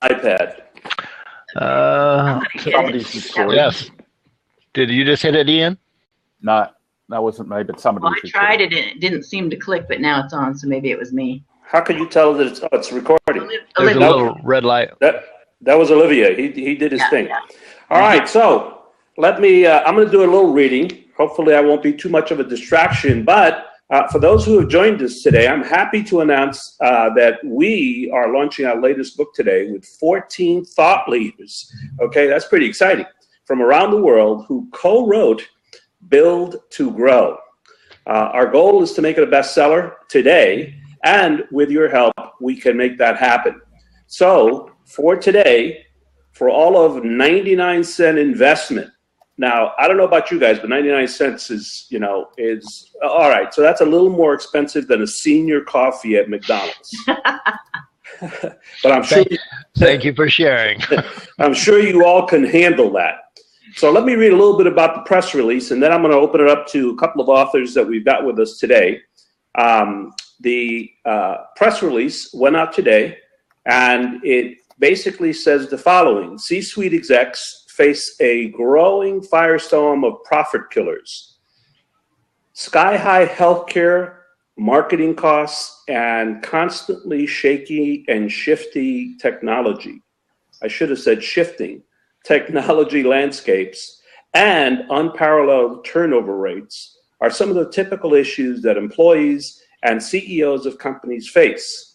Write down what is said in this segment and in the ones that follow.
iPad. Somebody's recording. Yes. Did you just hit it, Ian? No, that wasn't me, but somebody. Well, I tried it and it didn't seem to click, but now it's on, so maybe it was me. How can you tell that it's recording? There's a little red light. That was Olivier. He did his thing. Yeah. All right, so let me. I'm going to do a little reading. Hopefully, I won't be too much of a distraction. But for those who have joined us today, I'm happy to announce that we are launching our latest book today with 14 thought leaders. Okay, that's pretty exciting, from around the world who co-wrote Build to Grow. Our goal is to make it a bestseller today, and with your help, we can make that happen. So for today, for all of 99-cent investment. Now, I don't know about you guys, but 99 cents is all right. So that's a little more expensive than a senior coffee at McDonald's. But I'm sure. Thank you for sharing. I'm sure you all can handle that. So let me read a little bit about the press release, and then I'm going to open it up to a couple of authors that we've got with us today. The press release went out today, and it basically says the following: C-suite execs face a growing firestorm of profit killers. Sky-high healthcare, marketing costs, and constantly shaky and shifty technology. I should have said shifting technology landscapes and unparalleled turnover rates are some of the typical issues that employees and CEOs of companies face.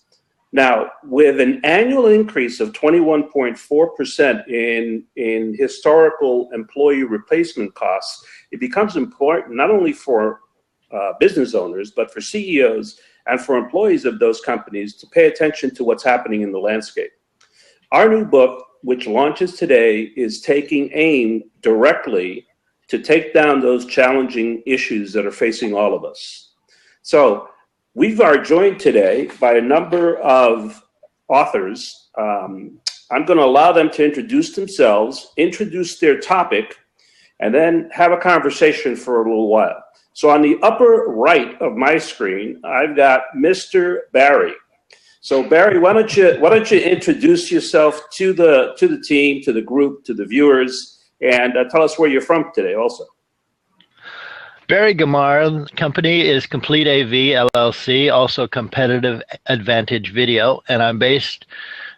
Now, with an annual increase of 21.4% in historical employee replacement costs, it becomes important not only for business owners, but for CEOs and for employees of those companies to pay attention to what's happening in the landscape. Our new book, which launches today, is taking aim directly to take down those challenging issues that are facing all of us. So we are joined today by a number of authors. I'm going to allow them to introduce themselves, introduce their topic, and then have a conversation for a little while. So on the upper right of my screen, I've got Mr. Barry. So Barry, why don't you introduce yourself to the team, to the group, to the viewers, and tell us where you're from today also. Barry Gamar, company is Complete AV LLC, also Competitive Advantage Video, and I'm based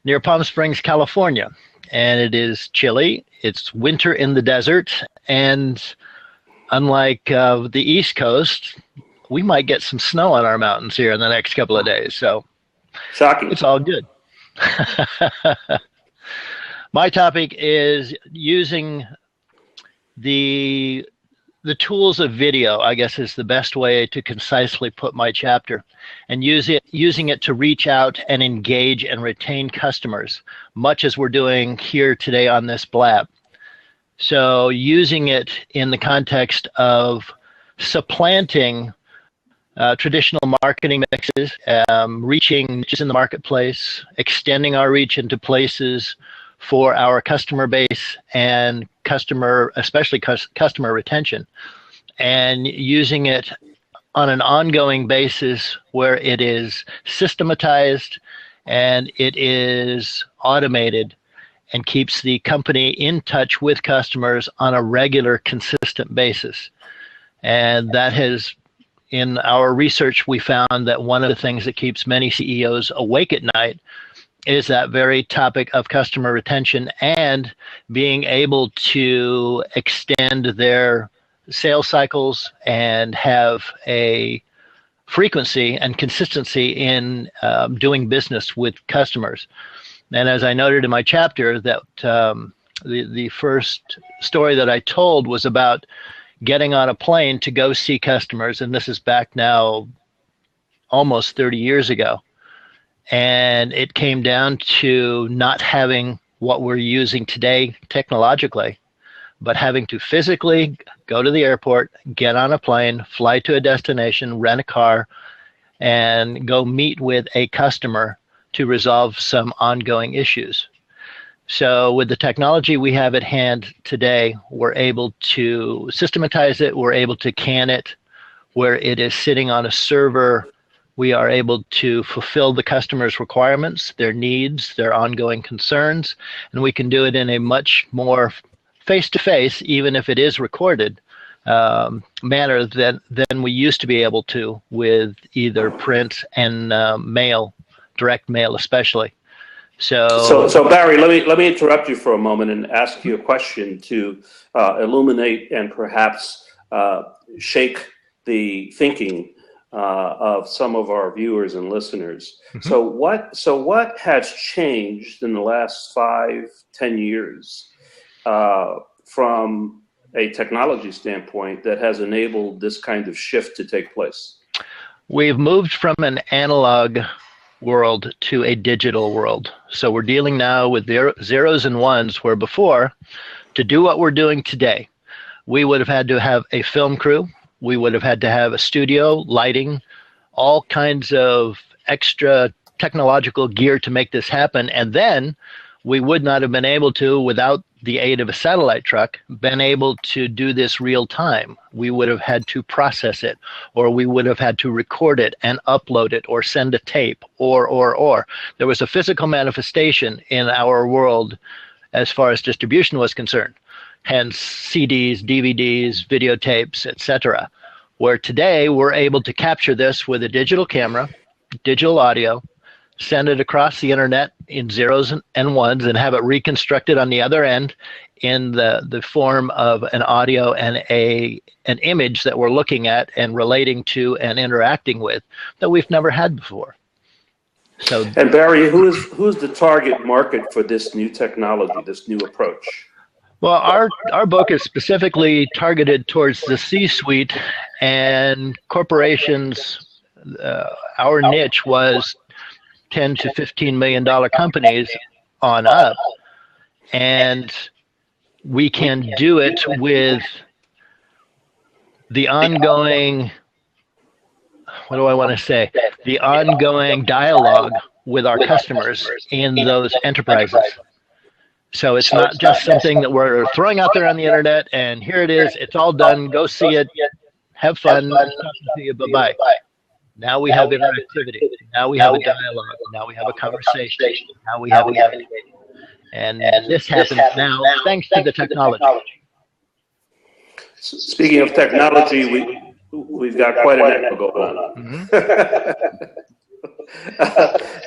near Palm Springs, California. And it is chilly, it's winter in the desert, and unlike the East Coast, we might get some snow on our mountains here in the next couple of days. So shocking. It's all good. My topic is using the tools of video, I guess is the best way to concisely put my chapter, and using it to reach out and engage and retain customers, much as we're doing here today on this blab. So using it in the context of supplanting traditional marketing mixes, reaching niches in the marketplace, extending our reach into places for our customer base and especially customer retention, and using it on an ongoing basis where it is systematized and it is automated and keeps the company in touch with customers on a regular, consistent basis. And that has, in our research, we found that one of the things that keeps many CEOs awake at night is that very topic of customer retention and being able to extend their sales cycles and have a frequency and consistency in doing business with customers. And as I noted in my chapter, that the first story that I told was about getting on a plane to go see customers, and this is back now almost 30 years ago. And it came down to not having what we're using today technologically, but having to physically go to the airport, get on a plane, fly to a destination, rent a car, and go meet with a customer to resolve some ongoing issues. So with the technology we have at hand today, we're able to systematize it, we're able to can it, where it is sitting on a server We are able to fulfill the customer's requirements, their needs, their ongoing concerns, and we can do it in a much more face-to-face, even if it is recorded, manner than we used to be able to with either print and mail, direct mail especially. So Barry, let me interrupt you for a moment and ask you a question to illuminate and perhaps shake the thinking of some of our viewers and listeners. Mm-hmm. So what has changed in the last 5-10 years from a technology standpoint that has enabled this kind of shift to take place? We've moved from an analog world to a digital world. So we're dealing now with zeros and ones, where before, to do what we're doing today, we would have had to have a film crew, we would have had to have a studio, lighting, all kinds of extra technological gear to make this happen, and then we would not have been able to, without the aid of a satellite truck, been able to do this real time. We would have had to process it, or we would have had to record it and upload it, or send a tape, or. There was a physical manifestation in our world as far as distribution was concerned, hence CDs, DVDs, videotapes, etc. Where today we're able to capture this with a digital camera, digital audio, send it across the internet in zeros and ones, and have it reconstructed on the other end in the form of an audio and an image that we're looking at and relating to and interacting with that we've never had before. So, and Barry, who's the target market for this new technology, this new approach? Well, our book is specifically targeted towards the C-suite and corporations. Our niche was $10 to $15 million companies on up, and we can do it with the ongoing, what do I want to say, the ongoing dialogue with our customers in those enterprises. So it's not just something that we're throwing out there on the internet and here it is, it's all done, go see it, have fun, nice talking to you, bye-bye. Now we have interactivity. Now we have a dialogue. Now we have a conversation. Now we have a and this happens now thanks to the technology. Speaking of technology, we've got quite an echo going on. Mm-hmm.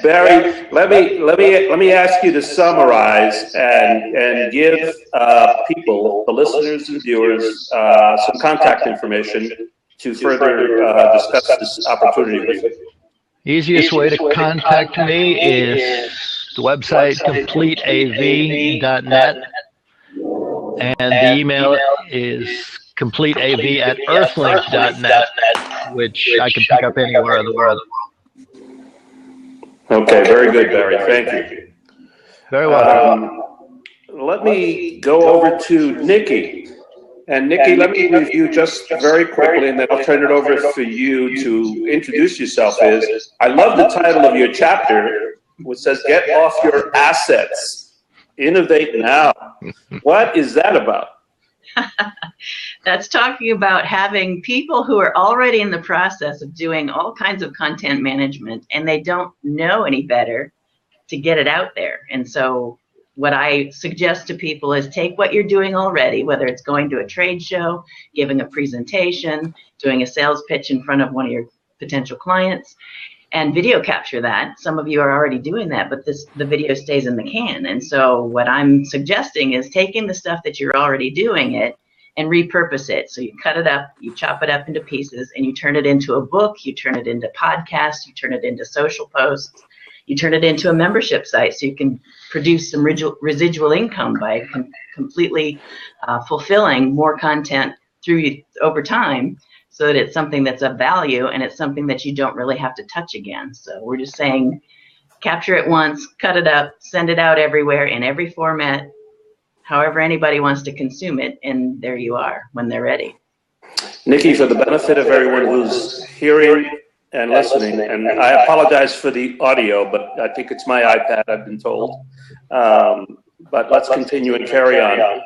Barry, let me ask you to summarize and give people, the listeners and viewers, some contact information to further discuss this opportunity with you. Easiest way to contact me is the website completeav.net, and the email is completeav@earthlink.net, which I can pick up anywhere in the world. Okay, very good, Barry. Thank you. Very well. Let me go over to Nikki. And Nikki, let me review just very quickly, and then I'll turn it over for you to introduce yourself. I love the title of your chapter, which says, "Get Off Your Assets, Innovate Now." What is that about? That's talking about having people who are already in the process of doing all kinds of content management, and they don't know any better to get it out there. And so what I suggest to people is take what you're doing already, whether it's going to a trade show, giving a presentation, doing a sales pitch in front of one of your potential clients, and video capture that. Some of you are already doing that, but the video stays in the can. And so what I'm suggesting is taking the stuff that you're already doing it and repurpose it. So you cut it up, you chop it up into pieces, and you turn it into a book, you turn it into podcasts, you turn it into social posts, you turn it into a membership site so you can produce some residual income by completely fulfilling more content over time, so that it's something that's of value and it's something that you don't really have to touch again. So we're just saying, capture it once, cut it up, send it out everywhere in every format, however anybody wants to consume it, and there you are when they're ready. Nikki, for the benefit of everyone who's hearing and listening, and I apologize for the audio, but I think it's my iPad, I've been told. But let's continue and carry on.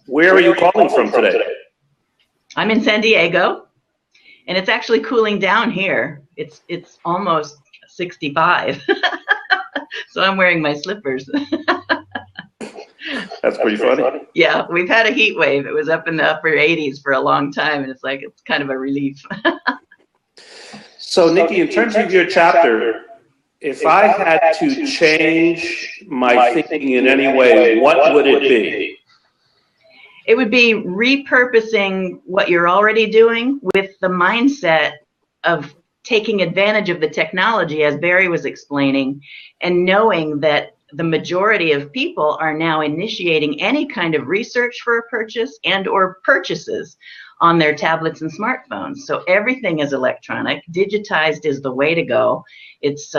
Where are you calling from today? I'm in San Diego, And it's actually cooling down here. It's almost 65. So I'm wearing my slippers. That's pretty funny. Yeah, we've had a heat wave. It was up in the upper 80s for a long time, and it's kind of a relief. So, Nikki, in terms of your chapter, if I had to change my thinking in any way, what would it be? It would be repurposing what you're already doing with the mindset of taking advantage of the technology, as Barry was explaining, and knowing that the majority of people are now initiating any kind of research for a purchase and or purchases on their tablets and smartphones. So everything is electronic. Digitized is the way to go. It's,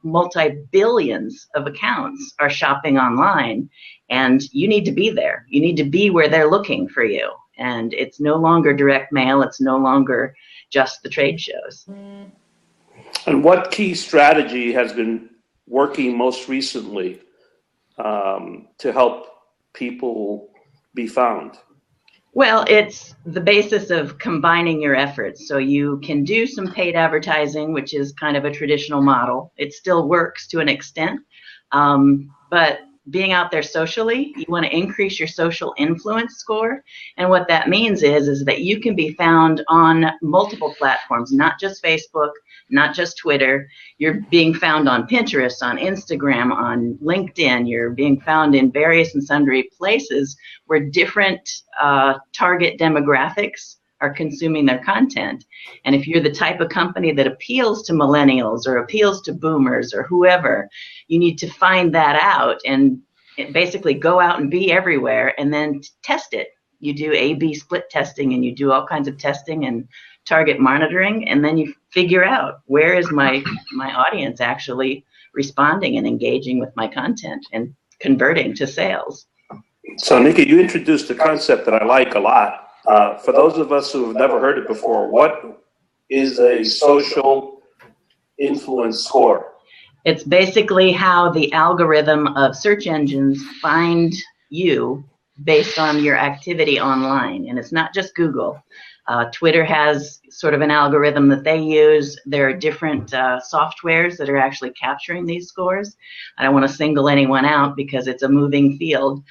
multi-billions of accounts are shopping online, and you need to be there. You need to be where they're looking for you. And it's no longer direct mail. It's no longer just the trade shows. And what key strategy has been working most recently to help people be found? Well, it's the basis of combining your efforts. So you can do some paid advertising, which is kind of a traditional model. It still works to an extent, but being out there socially, you want to increase your social influence score. And what that means is that you can be found on multiple platforms, not just Facebook, not just Twitter. You're being found on Pinterest, on Instagram, on LinkedIn. You're being found in various and sundry places where different target demographics are consuming their content. And if you're the type of company that appeals to millennials or appeals to boomers or whoever, you need to find that out and basically go out and be everywhere and then test it. You do A/B split testing, and you do all kinds of testing and target monitoring, and then you figure out, where is my audience actually responding and engaging with my content and converting to sales. So, Nikki, you introduced a concept that I like a lot. For those of us who have never heard it before, what is a social influence score? It's basically how the algorithm of search engines find you based on your activity online. And it's not just Google. Twitter has sort of an algorithm that they use. There are different softwares that are actually capturing these scores. I don't want to single anyone out because it's a moving field.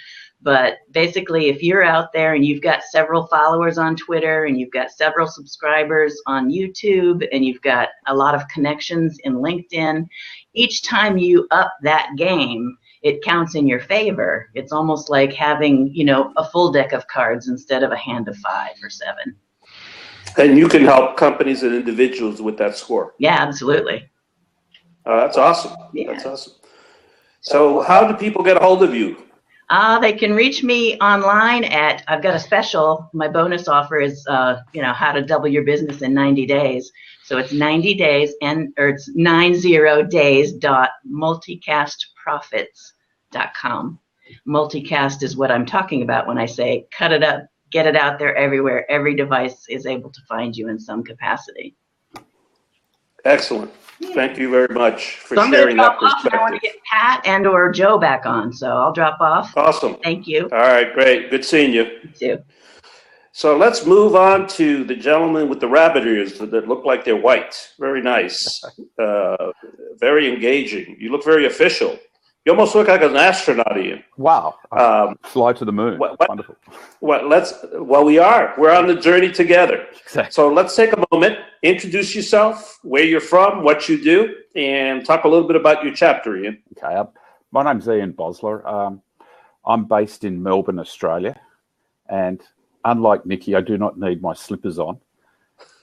But basically, if you're out there and you've got several followers on Twitter and you've got several subscribers on YouTube and you've got a lot of connections in LinkedIn, each time you up that game, it counts in your favor. It's almost like having, a full deck of cards instead of a hand of 5 or 7. And you can help companies and individuals with that score. Yeah, absolutely. That's awesome. Yeah. That's awesome. So how do people get a hold of you? They can reach me online I've got a special. My bonus offer is, how to double your business in 90 days. So it's 90 days it's 90days.multicastprofits.com. Multicast is what I'm talking about when I say cut it up, get it out there everywhere. Every device is able to find you in some capacity. Excellent. Thank you very much for So I'm sharing going to that drop off. I want to perspective. get Pat and or Joe back on, so I'll drop off. Awesome. Thank you. All right, great. Good seeing you. You too. So let's move on to the gentleman with the rabbit ears that look like they're white. Very nice. Very engaging. You look very official. You almost look like an astronaut, Ian. Wow. Fly to the moon. Wonderful. We are. We're on the journey together. Exactly. So let's take a moment, introduce yourself, where you're from, what you do, and talk a little bit about your chapter, Ian. Okay. My name's Ian Bosler. I'm based in Melbourne, Australia. And unlike Nikki, I do not need my slippers on.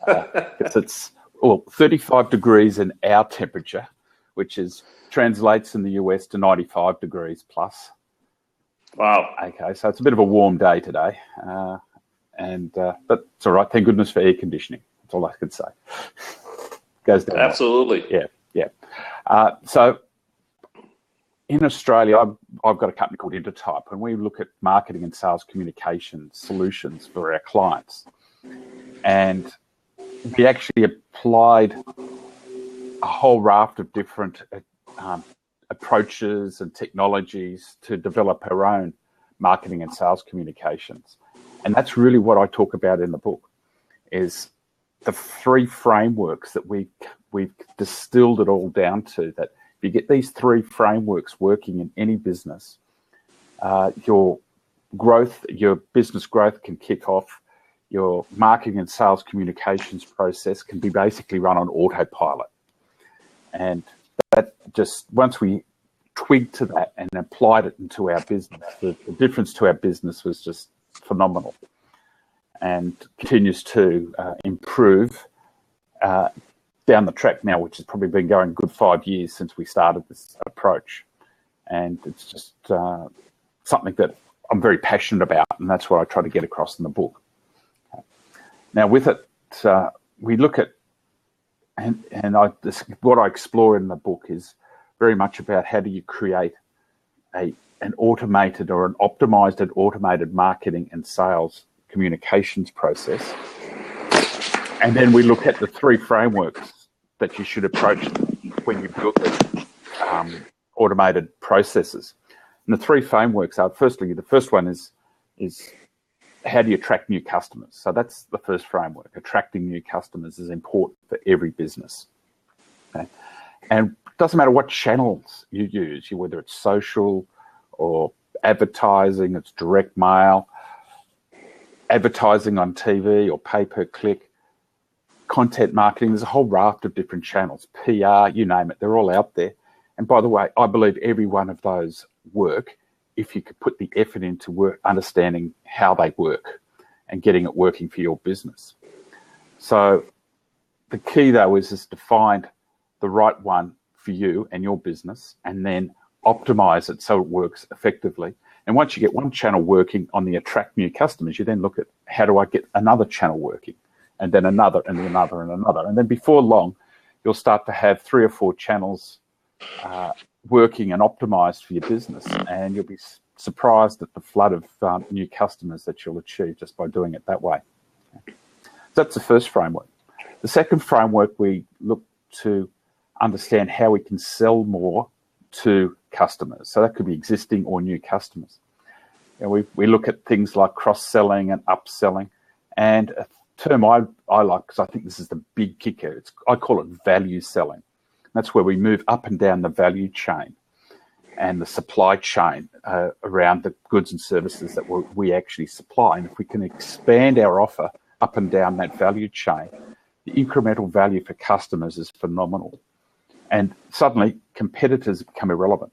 It's 35 degrees in our temperature, which translates in the US to 95 degrees plus. Wow. Okay, so it's a bit of a warm day today, but it's all right. Thank goodness for air conditioning. That's all I can say. Goes down. Absolutely. Yeah. So in Australia, I've got a company called Intertype, and we look at marketing and sales communication solutions for our clients. And we actually applied a whole raft of different approaches and technologies to develop our own marketing and sales communications. And that's really what I talk about in the book, is the three frameworks that we've distilled it all down to, that if you get these three frameworks working in any business, your business growth can kick off. Your marketing and sales communications process can be basically run on autopilot. And that just, once we twigged to that and applied it into our business, the difference to our business was just phenomenal, and continues to improve down the track now, which has probably been going a good 5 years since we started this approach. And it's just something that I'm very passionate about, and that's what I try to get across in the book. Now, with it, we look at, what I explore in the book is very much about how do you create an automated or an optimized and automated marketing and sales communications process. And then we look at the three frameworks that you should approach when you build the automated processes. And the three frameworks are, firstly, the first one is how do you attract new customers? So that's the first framework. Attracting new customers is important for every business. Okay? And it doesn't matter what channels you use, whether it's social or advertising, it's direct mail, advertising on TV or pay-per-click, content marketing. There's a whole raft of different channels, PR, you name it, they're all out there. And by the way, I believe every one of those work if you could put the effort into understanding how they work and getting it working for your business. So the key, though, is to find the right one for you and your business, and then optimize it so it works effectively. And once you get one channel working on the attract new customers, you then look at how do I get another channel working, and then another and another and another. And then before long, you'll start to have 3 or 4 channels working and optimized for your business, and you'll be surprised at the flood of new customers that you'll achieve just by doing it that way. So that's the first framework. The second framework, we look to understand how we can sell more to customers. So that could be existing or new customers. And we look at things like cross-selling and upselling, and a term I like, because I think this is the big kicker, I call it value selling. That's where we move up and down the value chain and the supply chain around the goods and services that we actually supply. And if we can expand our offer up and down that value chain, the incremental value for customers is phenomenal. And suddenly competitors become irrelevant.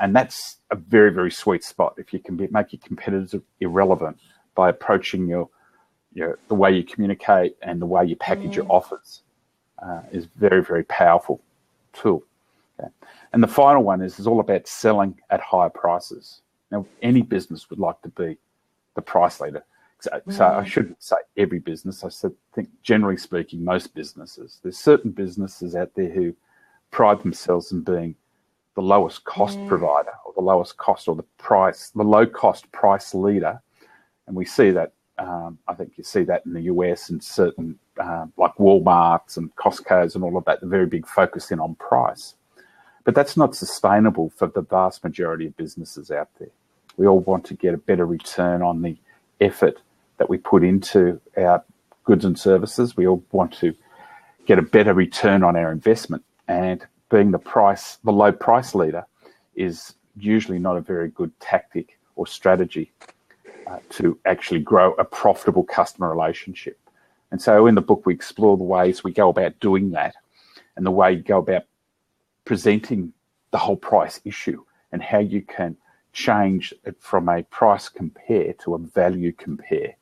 And that's a very, very sweet spot. If you can make your competitors irrelevant by approaching the way you communicate and the way you package your offers, is very, very powerful tool. Okay. And the final one is all about selling at higher prices. Now, any business would like to be the price leader. So I shouldn't say every business. I think, generally speaking, most businesses. There's certain businesses out there who pride themselves in being the lowest cost provider, or the lowest cost, or the low cost price leader. And we see that. I think you see that in the US and certain like Walmarts and Costco's and all of that, the very big focus in on price. But that's not sustainable for the vast majority of businesses out there. We all want to get a better return on the effort that we put into our goods and services. We all want to get a better return on our investment. And being the low price leader is usually not a very good tactic or strategy to actually grow a profitable customer relationship. And so in the book, we explore the ways we go about doing that, and the way you go about presenting the whole price issue, and how you can change it from a price compare to a value compare.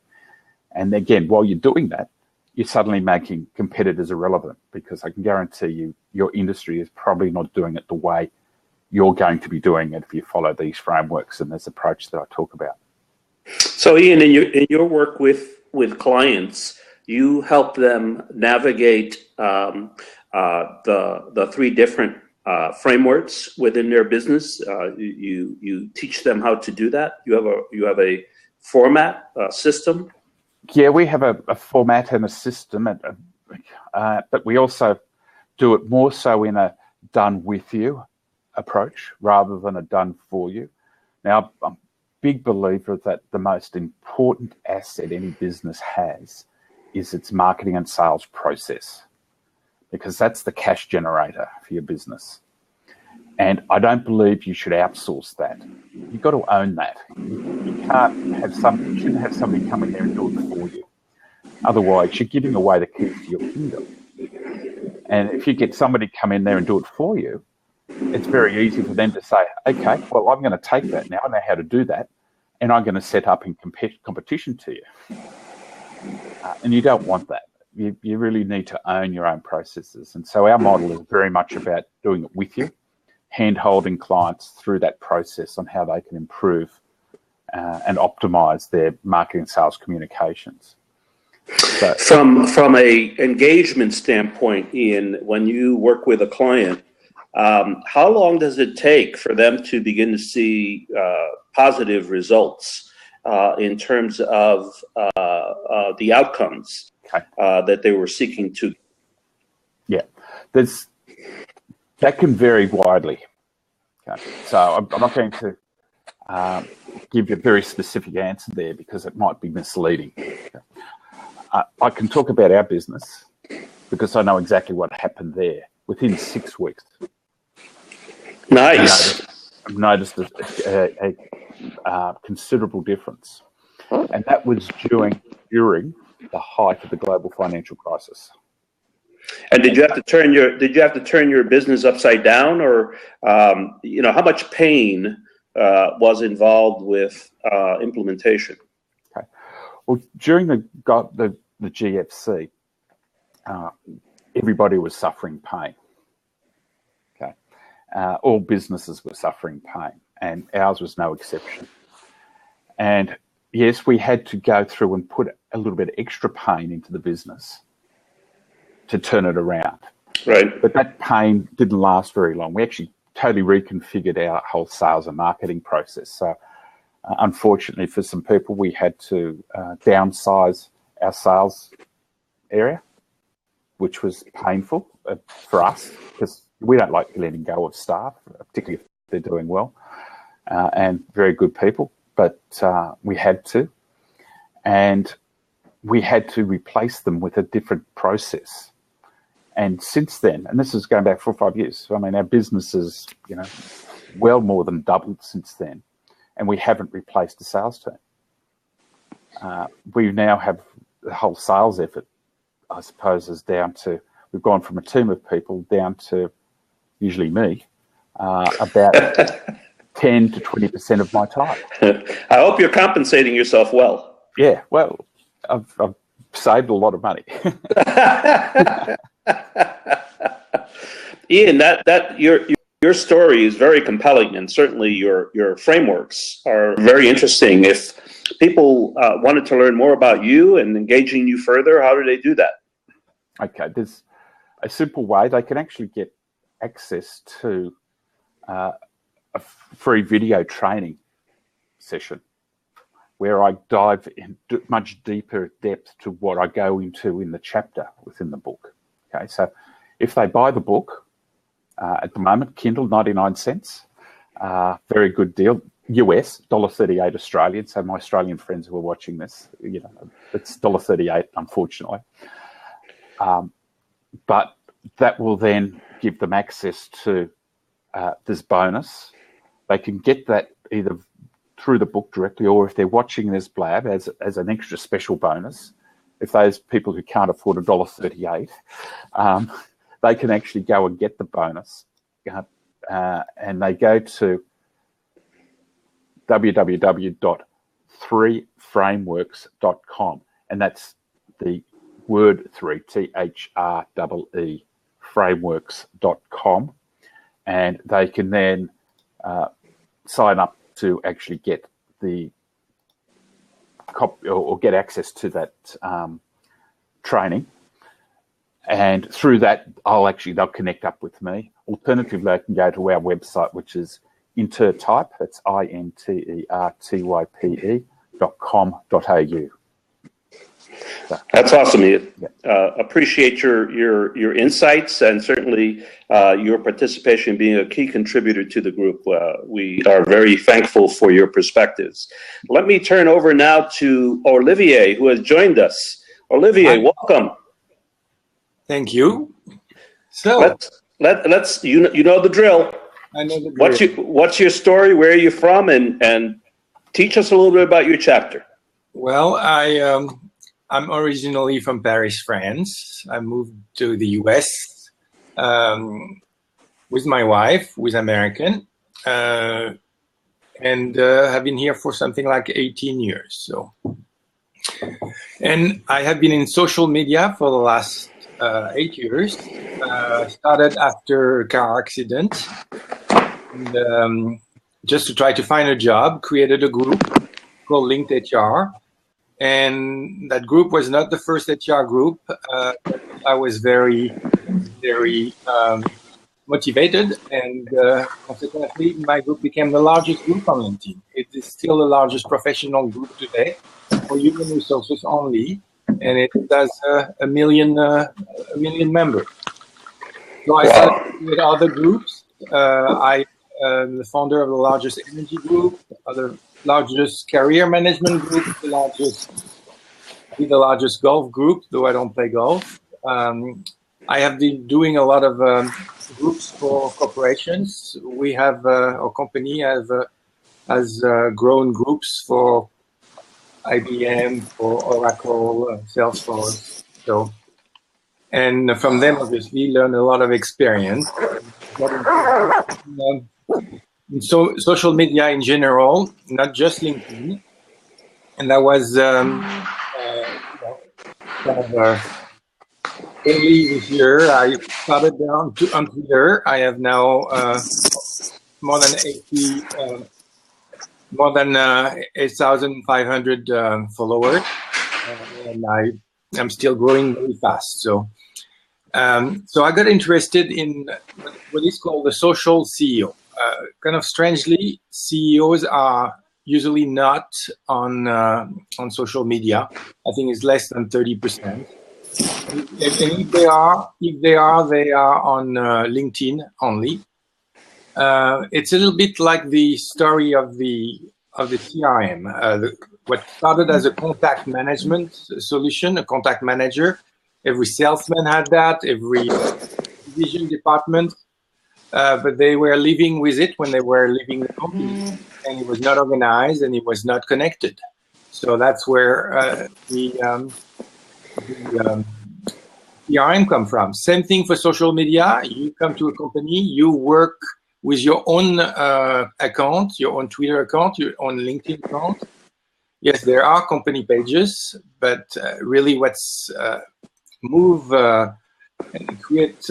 And again, while you're doing that, you're suddenly making competitors irrelevant, because I can guarantee you your industry is probably not doing it the way you're going to be doing it if you follow these frameworks and this approach that I talk about. So Ian, in your work with clients, you help them navigate the 3 different frameworks within their business. You teach them how to do that. You have a format, system. Yeah, we have a format and a system, but we also do it more so in a done with you approach rather than a done for you. Now, I'm a big believer that the most important asset any business has is its marketing and sales process, because that's the cash generator for your business. And I don't believe you should outsource that. You've got to own that. You shouldn't have somebody come in there and do it for you. Otherwise, you're giving away the keys to your kingdom. And if you get somebody come in there and do it for you, it's very easy for them to say, okay, well, I'm going to take that now. I know how to do that. And I'm going to set up in competition to you. And you don't want that. You really need to own your own processes. And so our model is very much about doing it with you, hand-holding clients through that process on how they can improve and optimize their marketing and sales communications. So, from a engagement standpoint, Ian, when you work with a client, how long does it take for them to begin to see positive results in terms of the outcomes that they were seeking to? Yeah, that can vary widely. Okay. So I'm not going to give you a very specific answer there because it might be misleading. Okay. I can talk about our business because I know exactly what happened there within 6 weeks. Nice. I've noticed a considerable difference, and that was during the height of the global financial crisis. And did you have to turn your business upside down, or how much pain was involved with implementation? Okay. Well, during the GFC, everybody was suffering pain. Okay, all businesses were suffering pain, and ours was no exception. And yes, we had to go through and put a little bit of extra pain into the business to turn it around. Right. But that pain didn't last very long. We actually totally reconfigured our whole sales and marketing process. So unfortunately for some people, we had to downsize our sales area, which was painful for us because we don't like letting go of staff, particularly if they're doing well and very good people. But we had to. And we had to replace them with a different process. And since then, and this is going back 4 or 5 years, so I mean, our business is, well more than doubled since then, and we haven't replaced the sales team. We now have the whole sales effort, I suppose, is down to, we've gone from a team of people down to usually me, about 10 to 20% of my time. I hope you're compensating yourself well. Yeah, well, I've saved a lot of money. Ian, that your story is very compelling, and certainly your frameworks are very interesting. If people wanted to learn more about you and engaging you further, how do they do that? Okay, there's a simple way. They can actually get access to a free video training session where I dive in much deeper depth to what I go into in the chapter within the book. Okay, so if they buy the book, at the moment, Kindle, 99 cents, very good deal. US, $1.38 Australian. So my Australian friends who are watching this, it's $1.38, unfortunately. But that will then give them access to this bonus. They can get that either through the book directly, or if they're watching this blab as an extra special bonus, if those people who can't afford $1.38, they can actually go and get the bonus. And they go to www.3frameworks.com, and that's the word 3, THREE, frameworks.com, and they can then sign up to actually get the copy or get access to that training. And through that, they'll connect up with me. Alternatively, they can go to our website, which is Intertype. That's intertype.com.au. So, that's awesome, Ian. Yeah. Appreciate your insights and certainly your participation being a key contributor to the group. We are very thankful for your perspectives. Let me turn over now to Olivier, who has joined us. Olivier, Hi. welcome. Thank you. So, Let's you know the drill. I know the drill. What's your story? Where are you from? And teach us a little bit about your chapter. Well, I'm originally from Paris, France. I moved to the US with my wife, who is American, and have been here for something like 18 years. So, and I have been in social media for the last 8 years. Started after a car accident, and just to try to find a job, created a group called Linked HR. And that group was not the first HR group. I was very motivated, and consequently, my group became the largest group on LinkedIn. It is still the largest professional group today for human resources only, and it has a million members. So I started with other groups. I'm the founder of the largest energy group, the largest career management group, the largest golf group, though I don't play golf. I have been doing a lot of groups for corporations. We have our company has grown groups for IBM, for Oracle, Salesforce. So, and from them, obviously, learn a lot of experience. So social media in general, not just LinkedIn. And that was early this year. I started on Twitter. I have now more than 8,500 followers, and I'm still growing very fast. So, so I got interested in what is called the social CEO. Kind of strangely, CEOs are usually not on social media. I think it's less than 30%. And if they are on LinkedIn only. It's a little bit like the story of the CRM. What started as a contact management solution, a contact manager. Every salesman had that. Every division department. But they were living with it when they were leaving the company, and it was not organized and it was not connected. So that's where the CRM come from. Same thing for social media. You come to a company, you work with your own account, your own Twitter account, your own LinkedIn account. Yes, there are company pages, but really what's move and create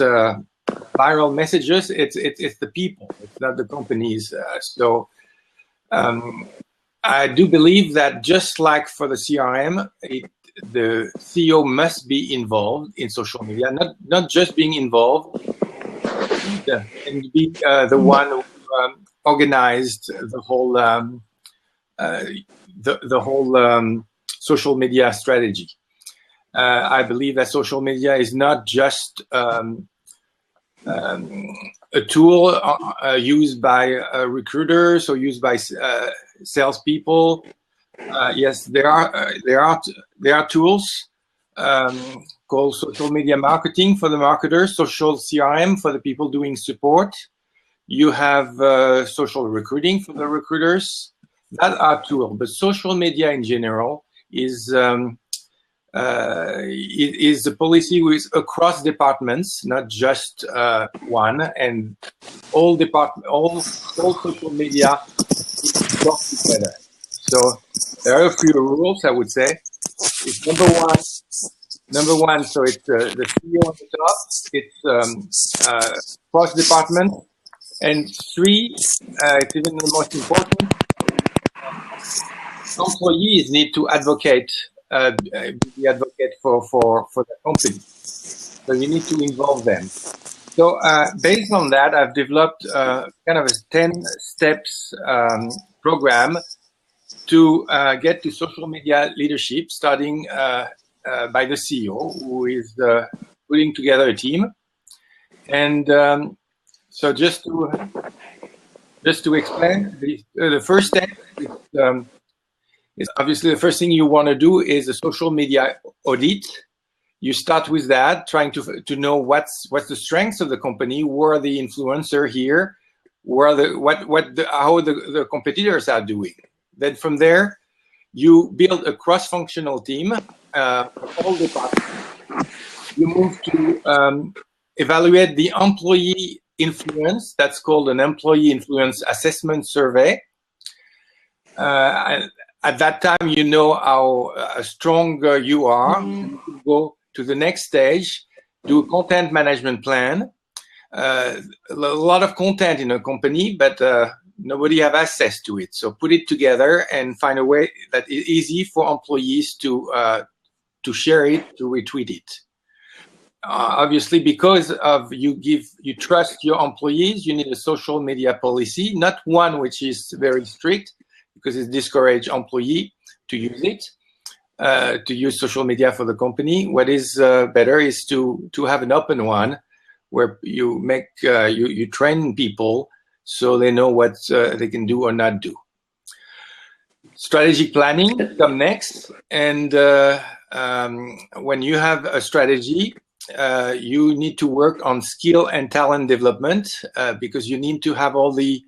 viral messages, it's the people, it's not the companies. So I do believe that just like for the CRM, the CEO must be involved in social media, not just being involved, and be the one who organized the whole social media strategy. I believe that social media is not just a tool used by recruiters or used by salespeople. Yes, there are tools called social media marketing for the marketers, social CRM for the people doing support. You have social recruiting for the recruiters. That are tools, but social media in general is a policy with across departments, not just one, and all social media work together. So there are a few rules, I would say. It's number one. So it's the CEO on the top. It's cross department, and 3, it's even the most important. Employees need to advocate. Be the advocate for the company. So you need to involve them. So based on that, I've developed kind of a 10 steps program to get to social media leadership, starting by the CEO, who is putting together a team. And so just to explain, the first step is is obviously the first thing you want to do is a social media audit. You start with that, trying to know what's the strengths of the company, where are the influencer here, where are how the competitors are doing. Then from there, you build a cross-functional team, all departments. You move to evaluate the employee influence. That's called an employee influence assessment survey. At that time, you know how strong you are. You can go to the next stage, do a content management plan. A lot of content in a company, but nobody have access to it. So put it together and find a way that is easy for employees to share it, to retweet it. Obviously, because of you trust your employees, you need a social media policy, not one which is very strict, because it discourages employee to use it, to use social media for the company. What is better is to have an open one, where you make you train people so they know what they can do or not do. Strategic planning come next, and when you have a strategy, you need to work on skill and talent development, because you need to have all the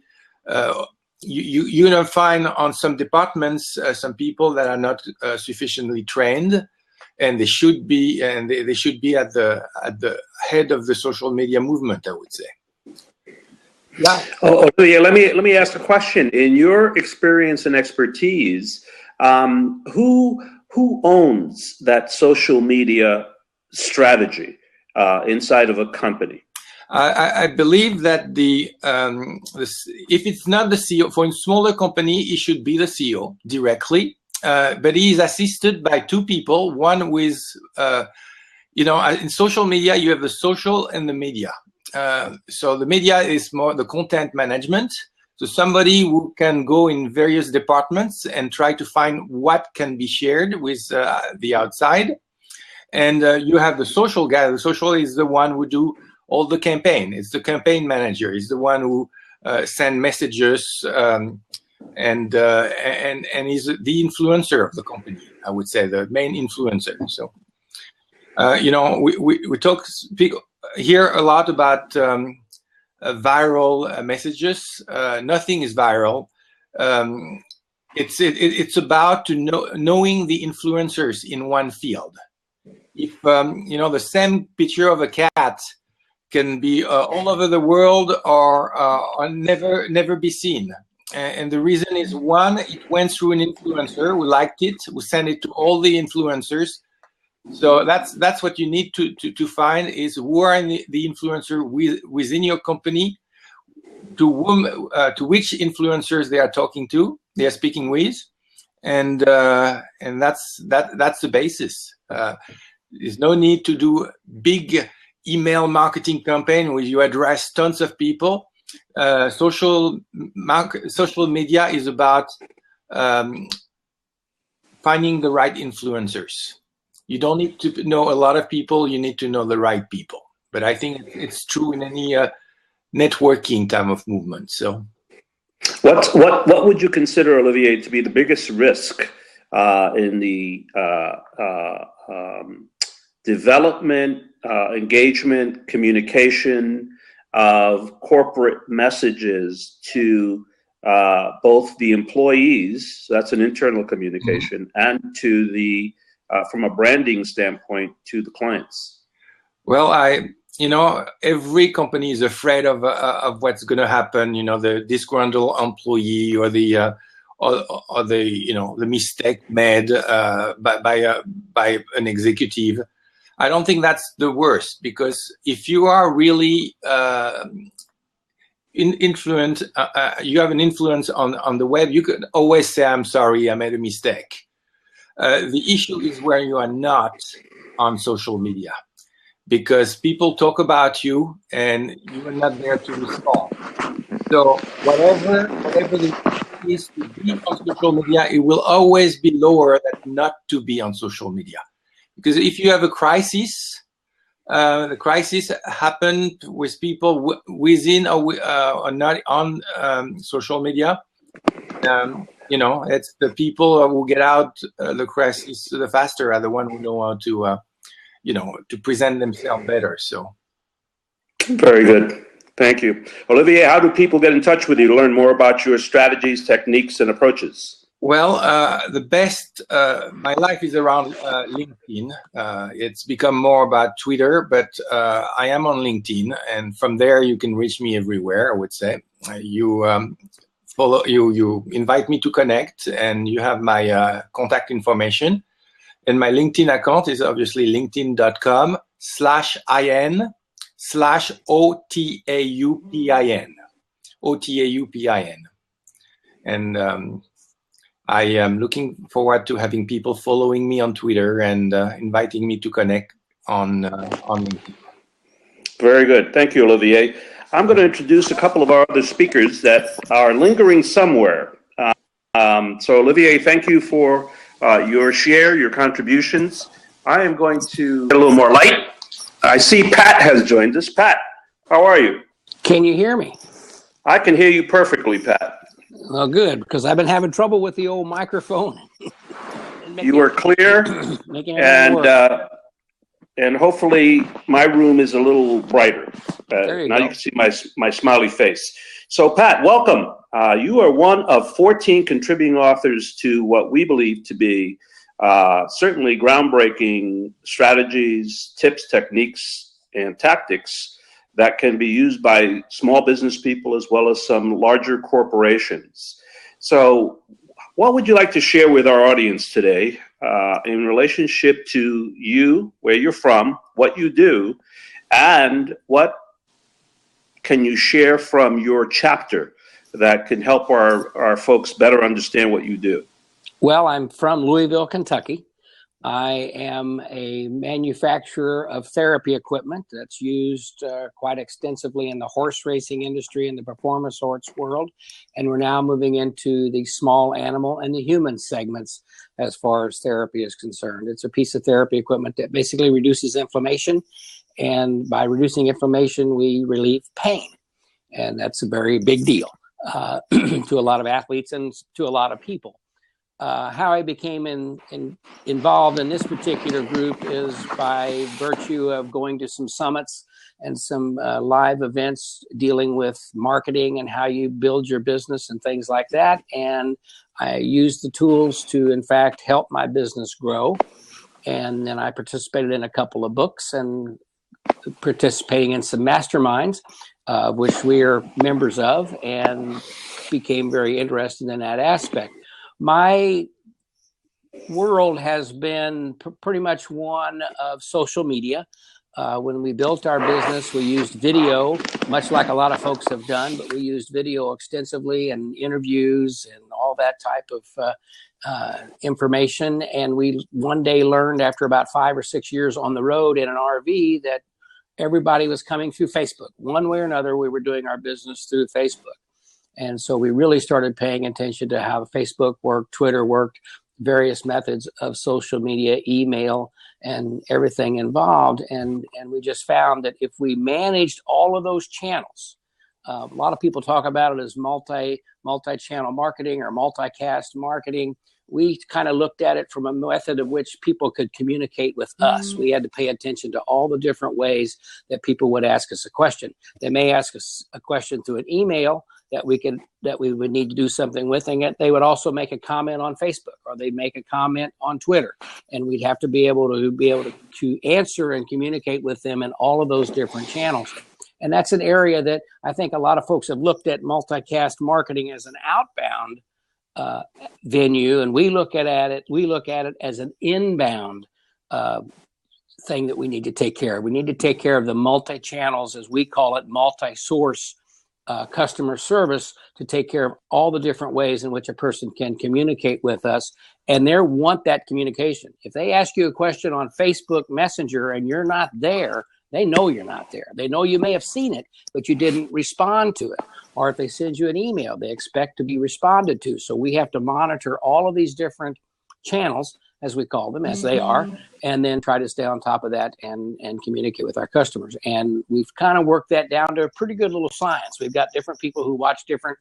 you find on some departments some people that are not sufficiently trained, and they should be at the head of the social media movement, I would say. Yeah. Olivier, let me ask a question. In your experience and expertise, who owns that social media strategy inside of a company? I believe that if it's not the CEO, for a smaller company, it should be the CEO directly, but he is assisted by two people. One with, in social media, you have the social and the media. So the media is more the content management. So somebody who can go in various departments and try to find what can be shared with the outside. And you have the social guy. The social is the one who do all the campaign. It's the campaign manager. He's the one who send messages and he's the influencer of the company, I would say, the main influencer. So, we speak here a lot about viral messages. Nothing is viral. It's about knowing the influencers in one field. If the same picture of a cat can be all over the world or never be seen, and the reason is, one, it went through an influencer who liked it, who sent it to all the influencers. So that's what you need to find, is who are the influencer within your company, to which influencers they are talking to, they are speaking with, and that's the basis. There's no need to do big email marketing campaign where you address tons of people. Social media is about finding the right influencers. You don't need to know a lot of people, you need to know the right people. But I think it's true in any networking type of movement. So what would you consider, Olivier, to be the biggest risk in the development, engagement, communication of corporate messages to both the employees, that's an internal communication, and to the from a branding standpoint, to the clients? Well, every company is afraid of what's going to happen. The disgruntled employee or the mistake made by an executive. I don't think that's the worst, because if you are really influence, you have an influence on the web, you could always say, "I'm sorry, I made a mistake." The issue is where you are not on social media, because people talk about you and you are not there to respond. So whatever the is to be on social media, it will always be lower than not to be on social media. Because if you have a crisis, the crisis happened with people within or not on social media. it's the people who get out the crisis the faster are the one who know how to, to present themselves better. So. Very good. Thank you. Olivier, how do people get in touch with you to learn more about your strategies, techniques, and approaches? Well, the best, my life is around LinkedIn. It's become more about Twitter, but I am on LinkedIn, and from there you can reach me everywhere, I would say. You invite me to connect, and you have my contact information. And my LinkedIn account is obviously linkedin.com/in/OTAUPIN. And I am looking forward to having people following me on Twitter and inviting me to connect on LinkedIn. Very good. Thank you, Olivier. I'm going to introduce a couple of our other speakers that are lingering somewhere. So, Olivier, thank you for your share, your contributions. I am going to get a little more light. I see Pat has joined us. Pat, how are you? Can you hear me? I can hear you perfectly, Pat. Well, good, because I've been having trouble with the old microphone. You are clear, and hopefully my room is a little brighter. You can see my smiley face. So, Pat, welcome. You are one of 14 contributing authors to what we believe to be certainly groundbreaking strategies, tips, techniques, and tactics that can be used by small business people as well as some larger corporations. So what would you like to share with our audience today in relationship to you, where you're from, what you do, and what can you share from your chapter that can help our folks better understand what you do? Well, I'm from Louisville, Kentucky. I am a manufacturer of therapy equipment that's used quite extensively in the horse racing industry and the performance sports world. And we're now moving into the small animal and the human segments as far as therapy is concerned. It's a piece of therapy equipment that basically reduces inflammation. And by reducing inflammation, we relieve pain. And that's a very big deal to a lot of athletes and to a lot of people. How I became involved in this particular group is by virtue of going to some summits and some live events dealing with marketing and how you build your business and things like that. And I used the tools to, in fact, help my business grow. And then I participated in a couple of books and participating in some masterminds, which we are members of, and became very interested in that aspect. My world has been pretty much one of social media. When we built our business, we used video, much like a lot of folks have done, but we used video extensively and interviews and all that type of information. And we one day learned after about 5 or 6 years on the road in an RV that everybody was coming through Facebook. One way or another, we were doing our business through Facebook. And so we really started paying attention to how Facebook worked, Twitter worked, various methods of social media, email, and everything involved. And we just found that if we managed all of those channels, a lot of people talk about it as multi-channel marketing or multicast marketing. We kind of looked at it from a method of which people could communicate with us. We had to pay attention to all the different ways that people would ask us a question. They may ask us a question through an email that we would need to do something with, and they would also make a comment on Facebook, or they'd make a comment on Twitter, and we'd have to be able to answer and communicate with them in all of those different channels. And that's an area that I think a lot of folks have looked at multicast marketing as an outbound venue, and we look at it as an inbound thing that we need to take care of. We need to take care of the multi-channels, as we call it, multi-source customer service, to take care of all the different ways in which a person can communicate with us, and they want that communication. If they ask you a question on Facebook Messenger and you're not there, they know you're not there. They know you may have seen it, but you didn't respond to it. Or if they send you an email, they expect to be responded to. So we have to monitor all of these different channels, as we call them, as they are, and then try to stay on top of that and communicate with our customers. And we've kind of worked that down to a pretty good little science. We've got different people who watch different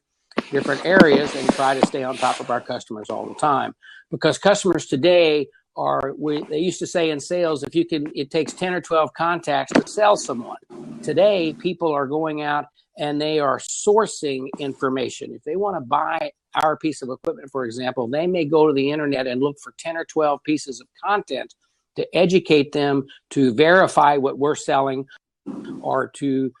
different areas and try to stay on top of our customers all the time. Because customers today they used to say in sales, it takes 10 or 12 contacts to sell someone. Today, people are going out and they are sourcing information. If they want to buy our piece of equipment, for example, they may go to the internet and look for 10 or 12 pieces of content to educate them, to verify what we're selling, or to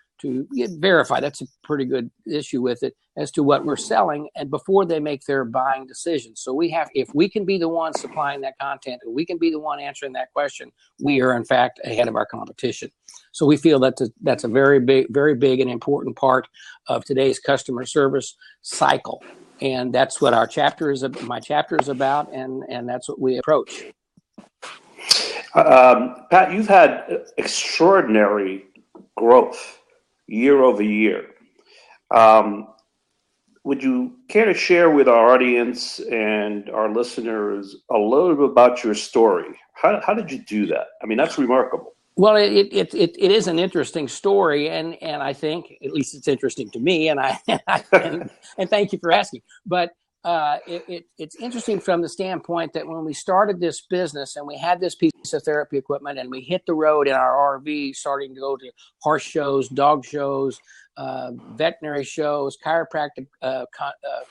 verify. That's a pretty good issue with it, as to what we're selling, and before they make their buying decisions. So if we can be the one supplying that content, and we can be the one answering that question, we are in fact ahead of our competition. So we feel that that's a very big and important part of today's customer service cycle. And that's what my chapter is about, and that's what we approach. Pat, you've had extraordinary growth year over year. Would you care to share with our audience and our listeners a little bit about your story? How did you do that? I mean, that's remarkable. Well, it is an interesting story, and I think at least it's interesting to me, and and thank you for asking. But it's interesting from the standpoint that when we started this business and we had this piece of therapy equipment and we hit the road in our RV, starting to go to horse shows, dog shows, veterinary shows, chiropractic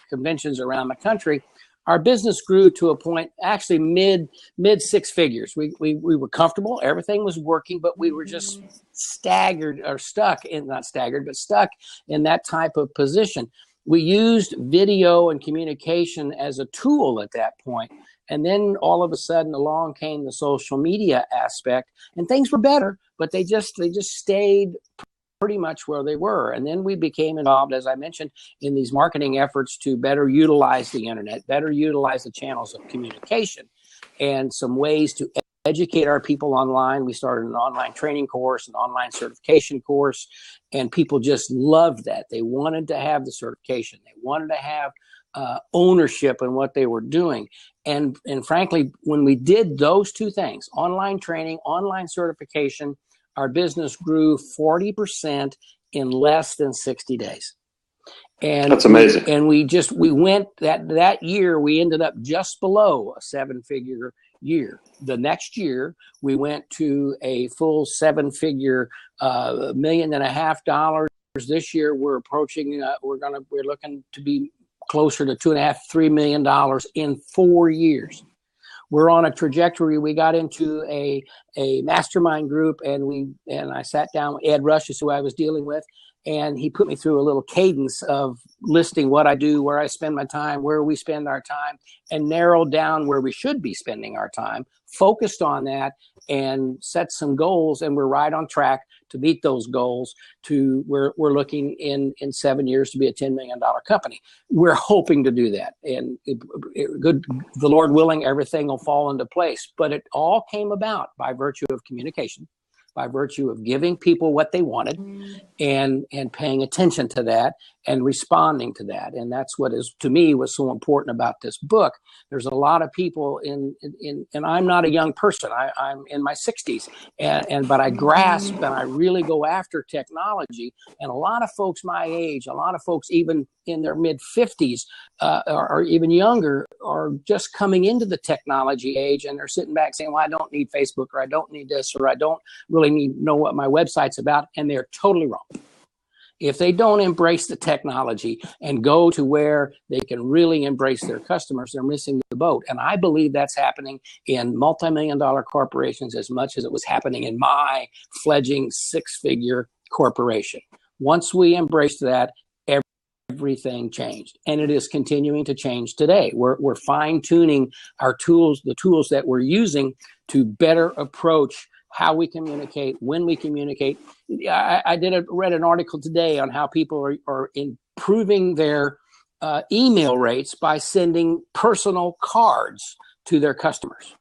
conventions around the country, our business grew to a point, actually mid six figures. We were comfortable, everything was working, but we were just stuck in that type of position. We used video and communication as a tool at that point. And then all of a sudden along came the social media aspect, and things were better, but they just stayed pretty much where they were. And then we became involved, as I mentioned, in these marketing efforts to better utilize the internet, better utilize the channels of communication, and some ways to educate our people online. We started an online training course, an online certification course, and people just loved that. They wanted to have the certification. They wanted to have ownership in what they were doing. And frankly, when we did those two things, online training, online certification, our business grew 40% in less than 60 days. And that's amazing. We went that year, we ended up just below a 7-figure year. The next year, we went to a full 7-figure, $1.5 million. This year, we're approaching. We're looking to be closer to $2.5–3 million in 4 years. We're on a trajectory. We got into a mastermind group, and I sat down with Ed Rush, is who I was dealing with, and he put me through a little cadence of listing what I do, where I spend my time, where we spend our time, and narrowed down where we should be spending our time, focused on that, and set some goals, and we're right on track to meet those goals. We're looking in 7 years to be a $10 million company. We're hoping to do that, and the Lord willing, everything will fall into place. But it all came about by virtue of communication, by virtue of giving people what they wanted, and paying attention to that and responding to that. And that's what is, to me, was so important about this book. There's a lot of people and I'm not a young person. I'm in my 60s, but I grasp and I really go after technology. And a lot of folks my age, a lot of folks even in their mid 50s or even younger, are just coming into the technology age, and they're sitting back saying, well, I don't need Facebook, or I don't need this, or I don't really need to know what my website's about. And they're totally wrong. If they don't embrace the technology and go to where they can really embrace their customers, they're missing the boat. And I believe that's happening in multi-million-dollar corporations as much as it was happening in my fledgling 6-figure corporation. Once we embraced that, everything changed, and it is continuing to change today. We're fine-tuning our tools, the tools that we're using to better approach how we communicate, when we communicate. I read an article today on how people are improving their email rates by sending personal cards to their customers.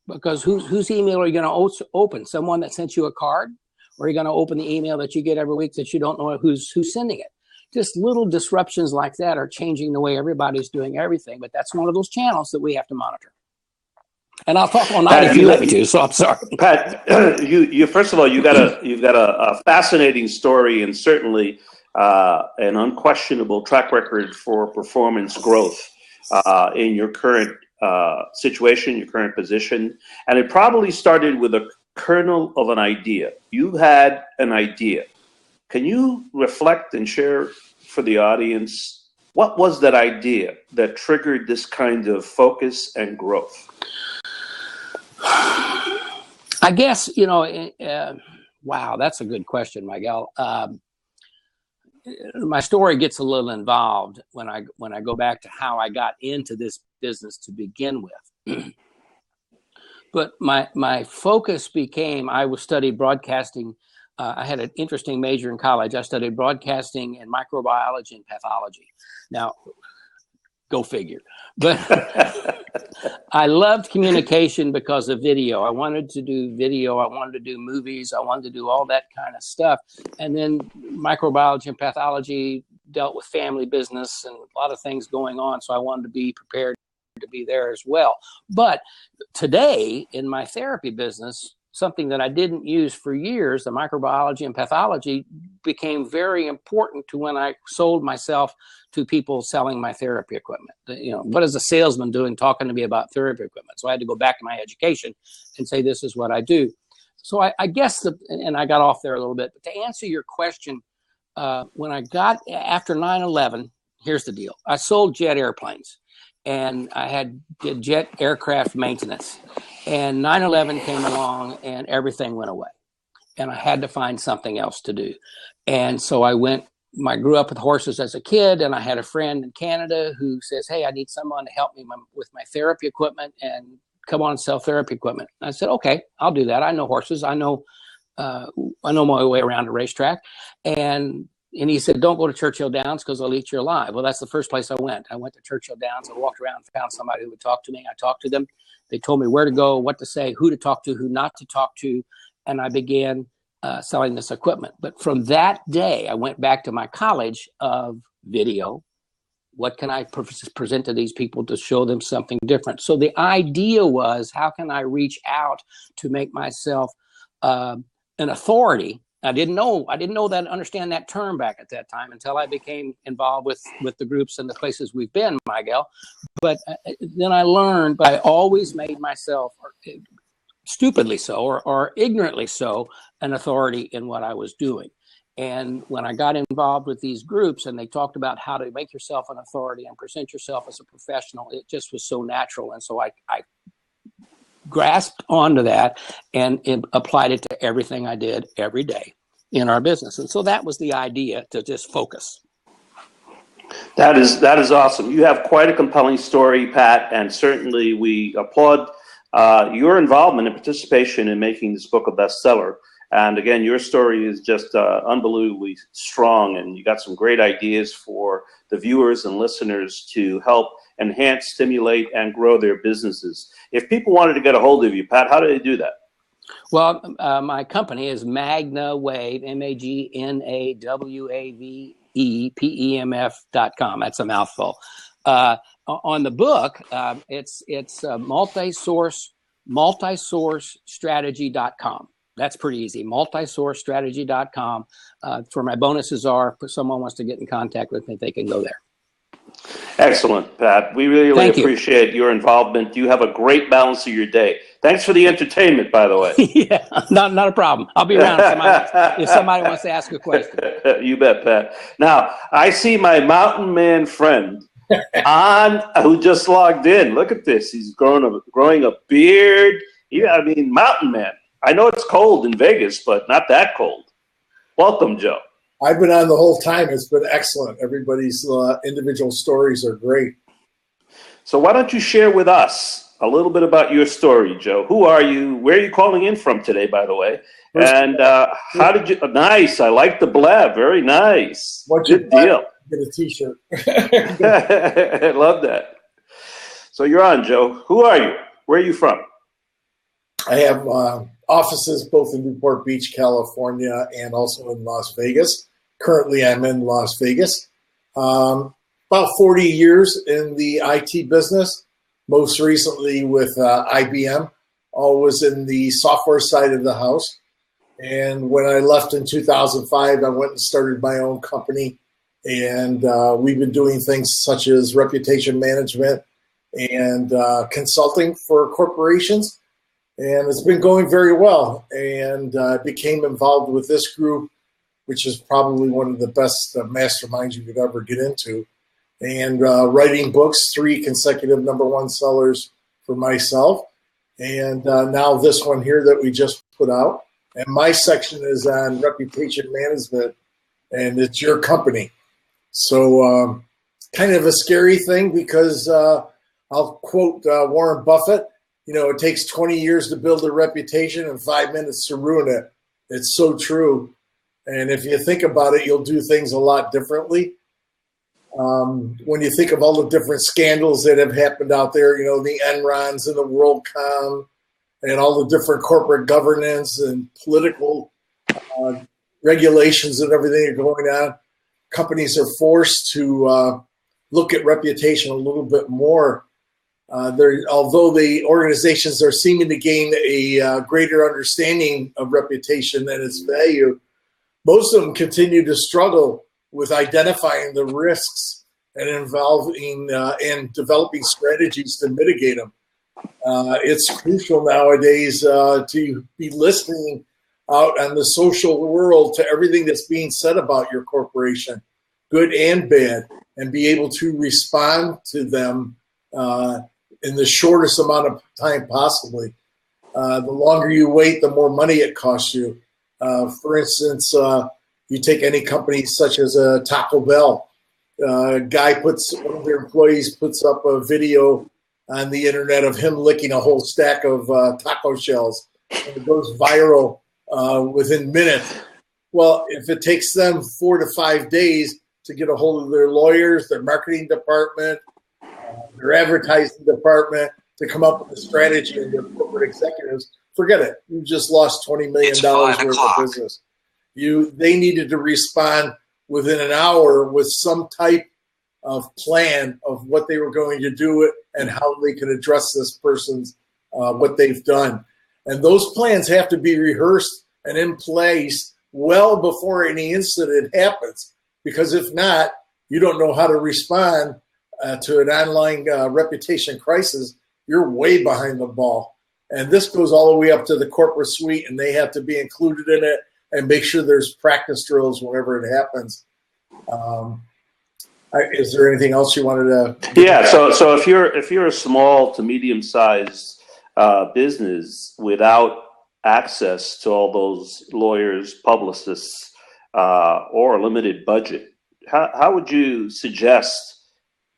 Because whose email are you going to open? Someone that sent you a card? Or are you going to open the email that you get every week that you don't know who's sending it? Just little disruptions like that are changing the way everybody's doing everything. But that's one of those channels that we have to monitor. And I'll talk all night if you let me to. So I'm sorry, Pat. You first of all, you've got a fascinating story, and certainly an unquestionable track record for performance growth in your current situation, your current position. And it probably started with a kernel of an idea. You had an idea. Can you reflect and share for the audience, what was that idea that triggered this kind of focus and growth? I guess, wow, that's a good question, Miguel. My story gets a little involved when I go back to how I got into this business to begin with. But my focus became, I studied broadcasting. I had an interesting major in college. I studied broadcasting and microbiology and pathology. Now, go figure. But I loved communication because of video. I wanted to do video. I wanted to do movies. I wanted to do all that kind of stuff. And then microbiology and pathology dealt with family business and a lot of things going on. So I wanted to be prepared to be there as well. But today in my therapy business, something that I didn't use for years, the microbiology and pathology, became very important to when I sold myself to people selling my therapy equipment. What is a salesman doing talking to me about therapy equipment? So I had to go back to my education and say, this is what I do. So I guess, and I got off there a little bit, but to answer your question, when I got after 9/11, here's the deal. I sold jet airplanes and I did jet aircraft maintenance. And 9/11 came along and everything went away. And I had to find something else to do. And so I grew up with horses as a kid, and I had a friend in Canada who says, hey, I need someone to help me with my therapy equipment and come on and sell therapy equipment. And I said, okay, I'll do that. I know horses. I know my way around a racetrack. And he said, don't go to Churchill Downs because they'll eat you alive. Well, that's the first place I went. I went to Churchill Downs. I walked around and found somebody who would talk to me. I talked to them. They told me where to go, what to say, who to talk to, who not to talk to. And I began selling this equipment. But from that day, I went back to my college of video. What can I present to these people to show them something different? So the idea was, how can I reach out to make myself an authority? I didn't understand that term back at that time until I became involved with the groups and the places we've been, Miguel. But then I learned, but I always made myself, stupidly so or ignorantly so, an authority in what I was doing. And when I got involved with these groups and they talked about how to make yourself an authority and present yourself as a professional, it just was so natural. And so I grasped onto that and applied it to everything I did every day in our business. And so that was the idea, to just focus. That is awesome. You have quite a compelling story, Pat, and certainly we applaud your involvement and participation in making this book a bestseller. And again, your story is just unbelievably strong, and you got some great ideas for the viewers and listeners to help enhance, stimulate, and grow their businesses. If people wanted to get a hold of you, Pat, how do they do that? Well, my company is MagnaWave, MagnaWavepemf.com. That's a mouthful. On the book, it's multisourcestrategy.com. That's pretty easy. Multisourcestrategy.com. For my bonuses if someone wants to get in contact with me, they can go there. Excellent, Pat. We really appreciate your involvement. You have a great balance of your day. Thanks for the entertainment, by the way. Yeah, not a problem. I'll be around if somebody wants to ask a question. You bet, Pat. Now, I see my mountain man friend who just logged in. Look at this. He's growing a beard. Mountain man. I know it's cold in Vegas, but not that cold. Welcome, Joe. I've been on the whole time. It's been excellent. Everybody's individual stories are great. So why don't you share with us a little bit about your story, Joe? Who are you? Where are you calling in from today, by the way? And how did you? Nice. I like the blab. Very nice. Good deal. Get a T-shirt. I love that. So you're on, Joe. Who are you? Where are you from? I have offices both in Newport Beach, California, and also in Las Vegas. Currently, I'm in Las Vegas. About 40 years in the IT business, most recently with IBM, always in the software side of the house. And when I left in 2005, I went and started my own company. And we've been doing things such as reputation management and consulting for corporations. And it's been going very well. And I became involved with this group, which is probably one of the best masterminds you could ever get into. And writing books, 3 consecutive #1 sellers for myself. And now this one here that we just put out. And my section is on reputation management, and it's your company. So kind of a scary thing because I'll quote Warren Buffett, it takes 20 years to build a reputation and 5 minutes to ruin it. It's so true. And if you think about it, you'll do things a lot differently. When you think of all the different scandals that have happened out there, the Enrons and the WorldCom and all the different corporate governance and political regulations and everything are going on, companies are forced to look at reputation a little bit more. Although the organizations are seeming to gain a greater understanding of reputation and its value, most of them continue to struggle with identifying the risks and involving and developing strategies to mitigate them. It's crucial nowadays to be listening out on the social world to everything that's being said about your corporation, good and bad, and be able to respond to them in the shortest amount of time possibly. The longer you wait, the more money it costs you. For instance, you take any company such as Taco Bell. One of their employees puts up a video on the internet of him licking a whole stack of taco shells, and it goes viral within minutes. Well, if it takes them 4 to 5 days to get a hold of their lawyers, their marketing department, their advertising department to come up with a strategy, and their corporate executives, forget it. You just lost $20 million worth of business. They needed to respond within an hour with some type of plan of what they were going to do and how they could address this person's what they've done. And those plans have to be rehearsed and in place well before any incident happens, because if not, you don't know how to respond to an online reputation crisis. You're way behind the ball. And this goes all the way up to the corporate suite, and they have to be included in it and make sure there's practice drills whenever it happens. Is there anything else you wanted to? Yeah. So if you're a small to medium sized business without access to all those lawyers, publicists, or a limited budget, how would you suggest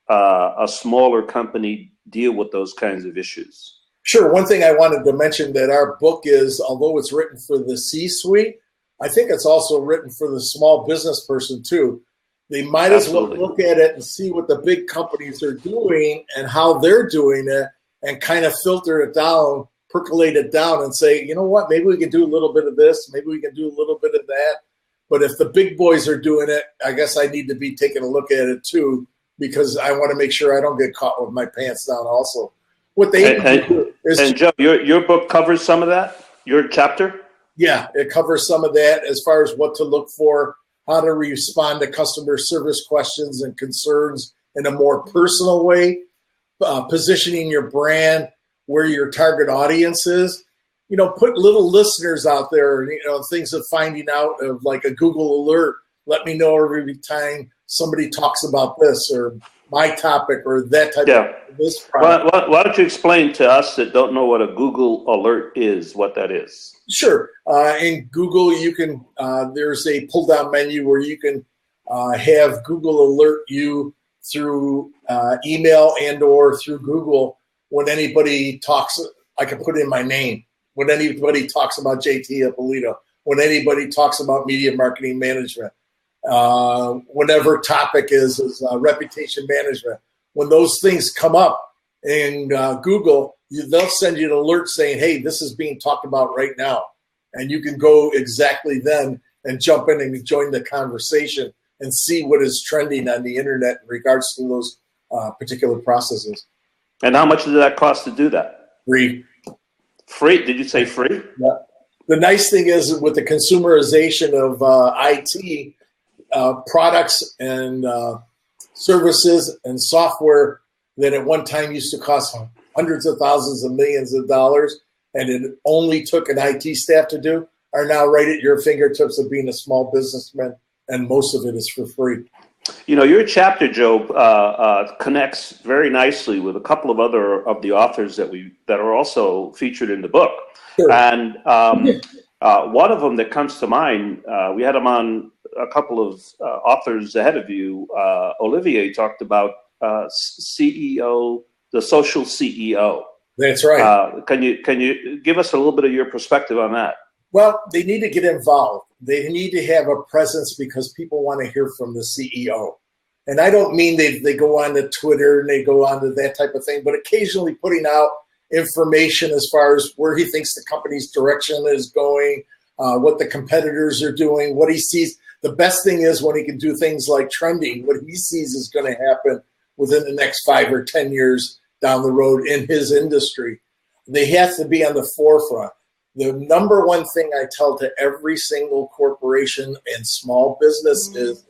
a smaller company deal with those kinds of issues? Sure. One thing I wanted to mention that our book is, although it's written for the C-suite, I think it's also written for the small business person too. They might as well look at it and see what the big companies are doing and how they're doing it, and kind of filter it down, percolate it down, and say, you know what, maybe we can do a little bit of this, maybe we can do a little bit of that. But if the big boys are doing it, I guess I need to be taking a look at it too, because I want to make sure I don't get caught with my pants down also. What they do is, and Joe, your book covers some of that, your chapter? Yeah, it covers some of that as far as what to look for, how to respond to customer service questions and concerns in a more personal way, positioning your brand where your target audience is. Put little listeners out there, things of finding out of like a Google alert. Let me know every time somebody talks about this or my topic or that type of this product. Why don't you explain to us that don't know what a Google alert is, what that is? Sure. In Google, you can there's a pull-down menu where you can have Google alert you through email and or through Google when anybody talks. I can put in my name. When anybody talks about JT Ippolito, when anybody talks about media marketing management, whatever topic is reputation management. When those things come up in Google, they'll send you an alert saying, hey, this is being talked about right now. And you can go exactly then and jump in and join the conversation and see what is trending on the internet in regards to those particular processes. And how much does that cost to do that? Free. Free? Did you say free? Yeah. the nice thing is with the consumerization of IT products and services and software that at one time used to cost hundreds of thousands of millions of dollars, and it only took an IT staff to do, are now right at your fingertips of being a small businessman, and most of it is for free. You know, your chapter, Joe, connects very nicely with a couple of other of the authors that are also featured in the book. Sure. And one of them that comes to mind, we had him on a couple of authors ahead of you. Olivier talked about CEO, the social CEO. That's right. Can you give us a little bit of your perspective on that? Well, they need to get involved. They need to have a presence because people want to hear from the CEO. And I don't mean they go on to Twitter and they go on to that type of thing, but occasionally putting out information as far as where he thinks the company's direction is going, what the competitors are doing, what he sees. The best thing is when he can do things like trending, what he sees is going to happen within the next 5 or 10 years down the road in his industry. They have to be on the forefront. The number one thing I tell to every single corporation and small business is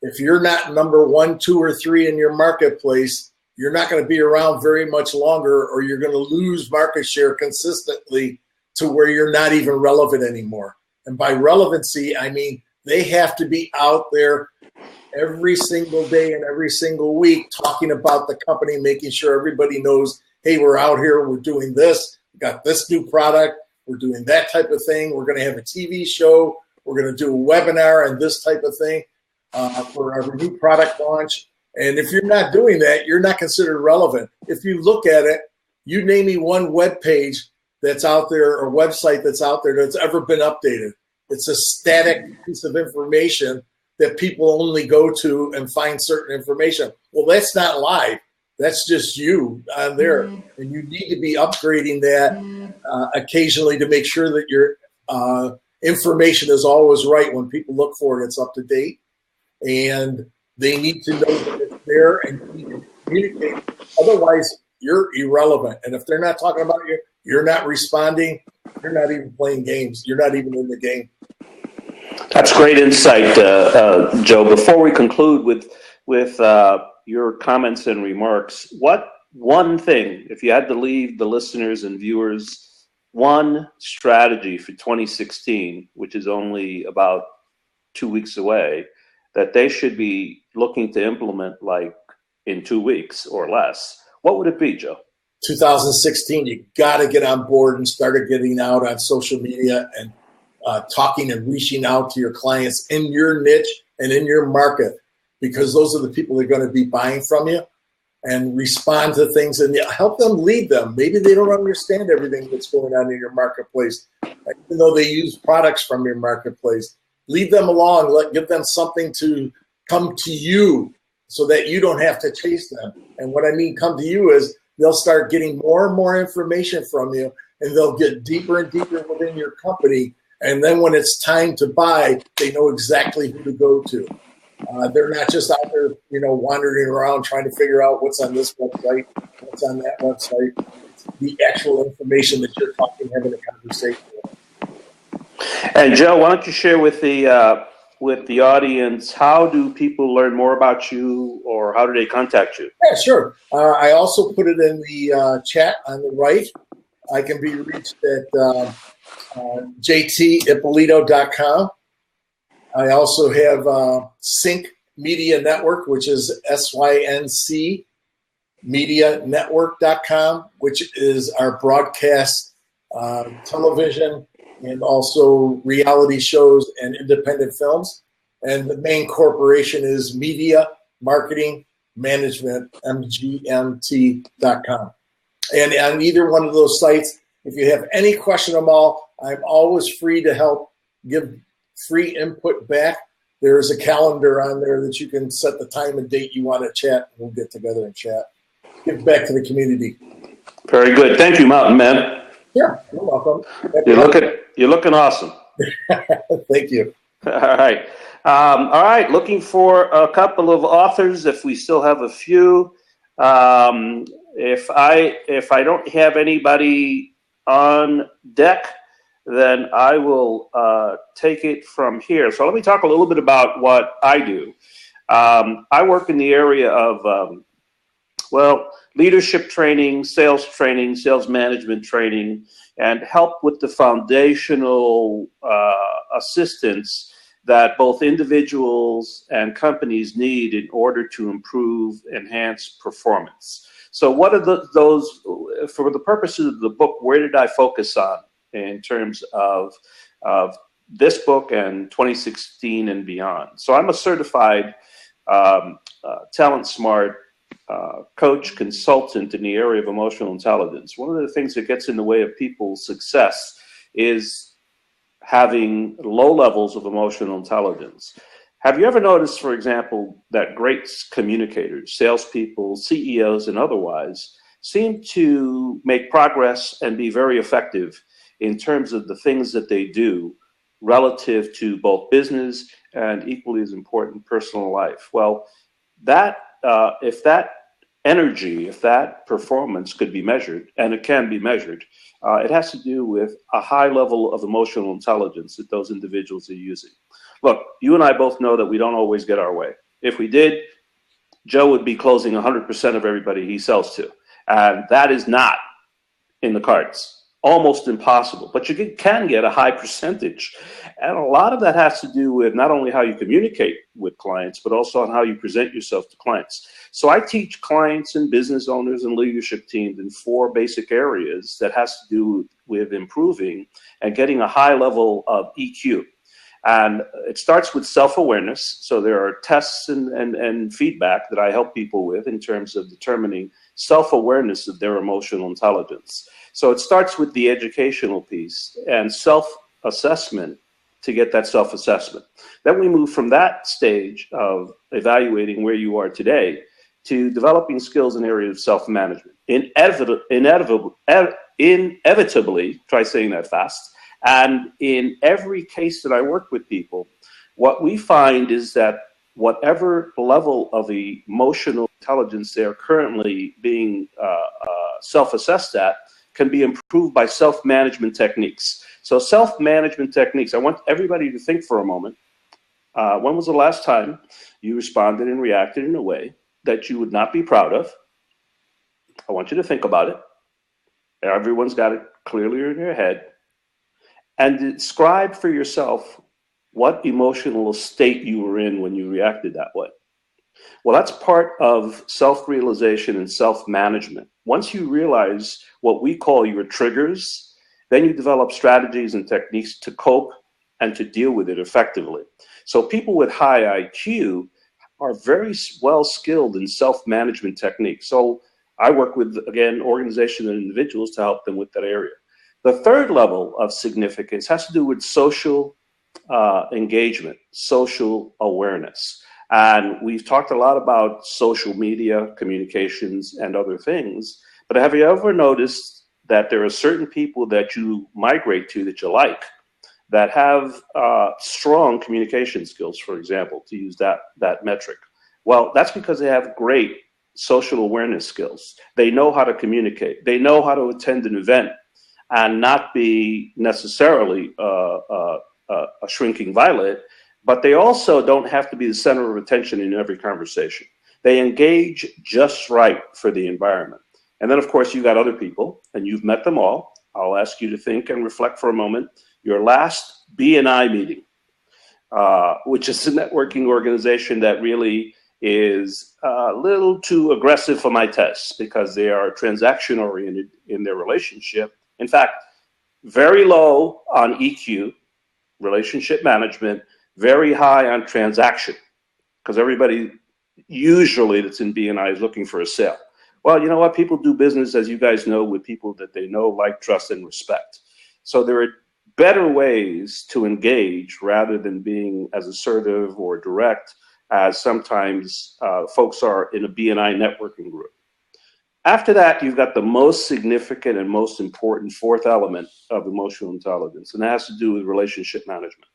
if you're not number 1, 2, or 3 in your marketplace, you're not going to be around very much longer, or you're going to lose market share consistently to where you're not even relevant anymore. And by relevancy, I mean they have to be out there every single day and every single week talking about the company, making sure everybody knows, hey, we're out here, we're doing this, we got this new product, we're doing that type of thing, we're going to have a TV show, we're going to do a webinar and this type of thing for our new product launch. And if you're not doing that, you're not considered relevant. If you look at it, you name me one web page that's out there or website that's out there that's ever been updated. It's a static piece of information that people only go to and find certain information. Well, that's not live. That's just you on there. And you need to be upgrading that occasionally to make sure that your information is always right. When people look for it, it's up to date. And they need to know that it's there and you need to communicate. Otherwise, you're irrelevant. And if they're not talking about you, you're not responding, you're not even playing games. You're not even in the game. That's great insight, Joe. Before we conclude with your comments and remarks, what one thing, if you had to leave the listeners and viewers one strategy for 2016, which is only about 2 weeks away, that they should be looking to implement like in 2 weeks or less, what would it be, Joe? 2016, you got to get on board and start getting out on social media and talking and reaching out to your clients in your niche and in your market, because those are the people that are going to be buying from you, and respond to things and help them, lead them. Maybe they don't understand everything that's going on in your marketplace, even though they use products from your marketplace. Lead them along, give them something to come to you so that you don't have to chase them. And what I mean come to you is they'll start getting more and more information from you, and they'll get deeper and deeper within your company. And then when it's time to buy, they know exactly who to go to. They're not just out there, wandering around trying to figure out what's on this website, what's on that website. It's the actual information that you're having a conversation with. And Joe, why don't you share with the audience, how do people learn more about you, or how do they contact you? Yeah, sure. I also put it in the chat on the right. I can be reached at jtippolito.com. I also have Sync Media Network, which is SYNC Media Network.com, which is our broadcast television and also reality shows and independent films. And the main corporation is Media Marketing Management, MGMT.com. And on either one of those sites, if you have any question at all, I'm always free to help give free input back. There's a calendar on there that you can set the time and date you want to chat. We'll get together and chat. Give back to the community. Very good. Thank you, Mountain Man. Yeah, you're welcome. You're looking awesome. Thank you. All right. All right. Looking for a couple of authors, if we still have a few. If I don't have anybody on deck, then I will take it from here. So let me talk a little bit about what I do. I work in the area of, leadership training, sales management training, and help with the foundational assistance that both individuals and companies need in order to enhance performance. So what are those, for the purposes of the book, where did I focus on in terms of this book and 2016 and beyond? So I'm a certified Talent Smart coach, consultant in the area of emotional intelligence. One of the things that gets in the way of people's success is having low levels of emotional intelligence. Have you ever noticed, for example, that great communicators, salespeople, CEOs, and otherwise seem to make progress and be very effective in terms of the things that they do relative to both business and, equally as important, personal life? Well, if that energy, if that performance could be measured, and it can be measured, it has to do with a high level of emotional intelligence that those individuals are using. Look, you and I both know that we don't always get our way. If we did, Joe would be closing 100% of everybody he sells to. And that is not in the cards. Almost impossible, but you can get a high percentage. And a lot of that has to do with not only how you communicate with clients, but also on how you present yourself to clients. So I teach clients and business owners and leadership teams in 4 basic areas that has to do with improving and getting a high level of EQ. And it starts with self-awareness. So there are tests and feedback that I help people with in terms of determining self-awareness of their emotional intelligence. So it starts with the educational piece and self-assessment to get that self-assessment. Then we move from that stage of evaluating where you are today to developing skills in areas of self-management. Inevitably, try saying that fast, and in every case that I work with people, what we find is that whatever level of emotional intelligence they are currently being self-assessed at can be improved by self-management techniques. So self-management techniques, I want everybody to think for a moment. When was the last time you responded and reacted in a way that you would not be proud of? I want you to think about it. Everyone's got it clearly in their head. And describe for yourself what emotional state you were in when you reacted that way. Well, that's part of self-realization and self-management. Once you realize what we call your triggers, then you develop strategies and techniques to cope and to deal with it effectively. So people with high IQ are very well skilled in self-management techniques. So I work with, again, organizations and individuals to help them with that area. The third level of significance has to do with social engagement, social awareness. And we've talked a lot about social media, communications, and other things. But have you ever noticed that there are certain people that you migrate to that you like that have strong communication skills, for example, to use that metric? Well, that's because they have great social awareness skills. They know how to communicate. They know how to attend an event and not be necessarily a shrinking violet, but they also don't have to be the center of attention in every conversation. They engage just right for the environment. And then, of course, you got other people, and you've met them all. I'll ask you to think and reflect for a moment. Your last BNI meeting, which is a networking organization that really is a little too aggressive for my tests because they are transaction-oriented in their relationship. In fact, very low on EQ, relationship management, very high on transaction, because everybody usually that's in BNI is looking for a sale. Well, you know what? People do business, as you guys know, with people that they know, like, trust, and respect. So there are better ways to engage rather than being as assertive or direct as sometimes folks are in a BNI networking group. After that, you've got the most significant and most important fourth element of emotional intelligence, and that has to do with relationship management.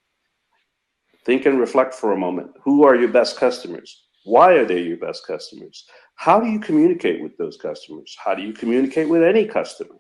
Think and reflect for a moment. Who are your best customers? Why are they your best customers? How do you communicate with those customers? How do you communicate with any customer?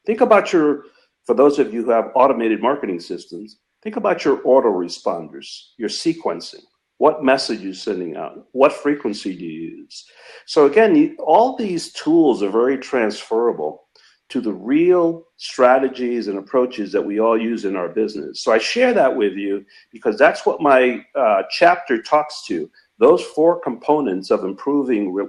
Think about your for those of you who have automated marketing systems, think about your autoresponders, your sequencing. What message you're sending out? What frequency do you use? So again, all these tools are very transferable to the real strategies and approaches that we all use in our business. So I share that with you because that's what my chapter talks to. Those 4 components of improving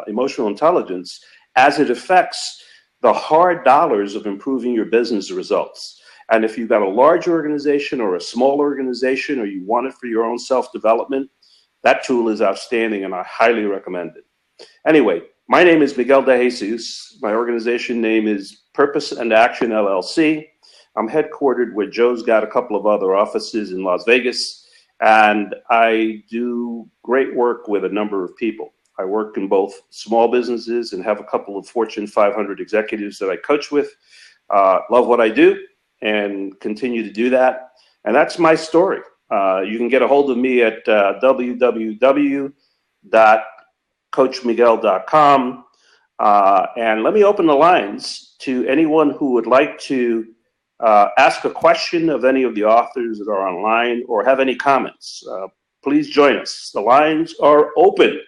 emotional intelligence as it affects the hard dollars of improving your business results. And if you've got a large organization or a small organization, or you want it for your own self-development, that tool is outstanding and I highly recommend it. Anyway, my name is Miguel De Jesus. My organization name is Purpose and Action LLC. I'm headquartered where Joe's got a couple of other offices in Las Vegas, and I do great work with a number of people. I work in both small businesses and have a couple of Fortune 500 executives that I coach with. Love what I do and continue to do that. And that's my story. You can get a hold of me at www.coachmiguel.com. And let me open the lines to anyone who would like to ask a question of any of the authors that are online or have any comments. Please join us. The lines are open.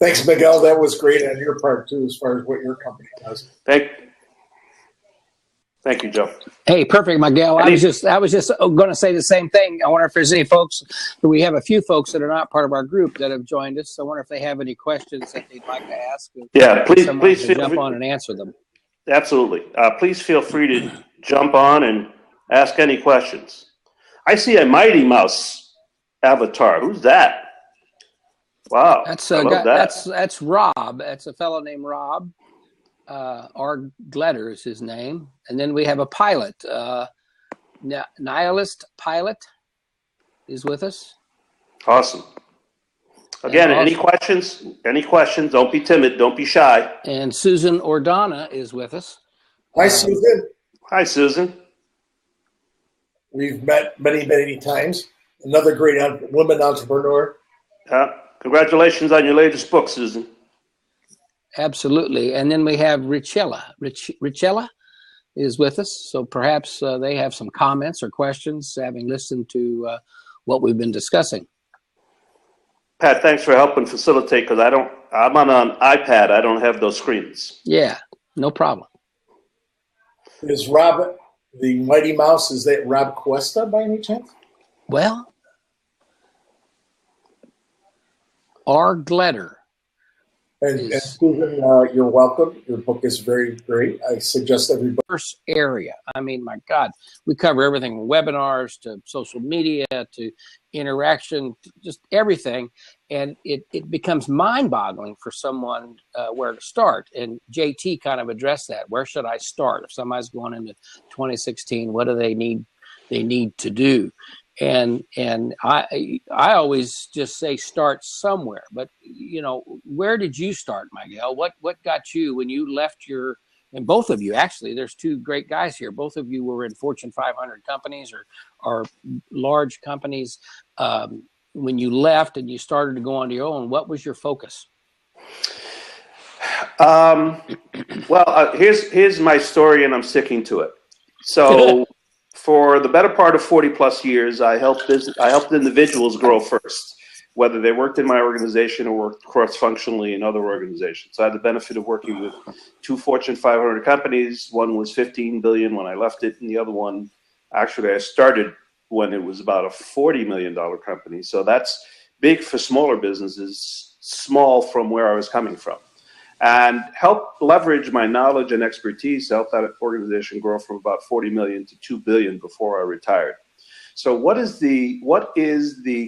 Thanks, Miguel. That was great on your part, too, as far as what your company does. Thank you, Joe. Hey, perfect, Miguel. I was just going to say the same thing. I wonder if there's any folks. We have a few folks that are not part of our group that have joined us. So I wonder if they have any questions that they'd like to ask. Yeah, please feel jump on and answer them. Absolutely. Please feel free to jump on and ask any questions. I see a Mighty Mouse avatar. Who's that? Wow, that's Rob. That's a fellow named Rob. R. Gletter is his name. And then we have a pilot. Nihilist Pilot is with us. Awesome. Again, any questions? Any questions? Don't be timid. Don't be shy. And Susan Ordana is with us. Hi, Susan. Hi, Susan. We've met many, many times. Another great woman entrepreneur. Congratulations on your latest book, Susan. Absolutely. And then we have Richella. Richella is with us. So perhaps they have some comments or questions, having listened to what we've been discussing. Pat, thanks for helping facilitate, because I'm on an iPad. I don't have those screens. Yeah, no problem. Is Rob, the Mighty Mouse, is that Rob Cuesta by any chance? Well, R. Gletter. And Susan, you're welcome. Your book is very great. I suggest everybody. First area. I mean, my God, we cover everything from webinars to social media to interaction, just everything. And it becomes mind-boggling for someone where to start. And JT kind of addressed that. Where should I start? If somebody's going into 2016, what do they need to do? And I always just say start somewhere. But, where did you start, Miguel? What got you when you left and both of you, actually, there's two great guys here. Both of you were in Fortune 500 companies or large companies. When you left and you started to go on your own, what was your focus? Here's my story, and I'm sticking to it. So for the better part of 40 plus years, I helped individuals grow first, whether they worked in my organization or worked cross-functionally in other organizations. I had the benefit of working with two Fortune 500 companies. One was $15 billion when I left it, and the other one, actually, I started when it was about a $40 million company. So that's big for smaller businesses, small from where I was coming from. And help leverage my knowledge and expertise to help that organization grow from about 40 million to 2 billion before I retired. So what is the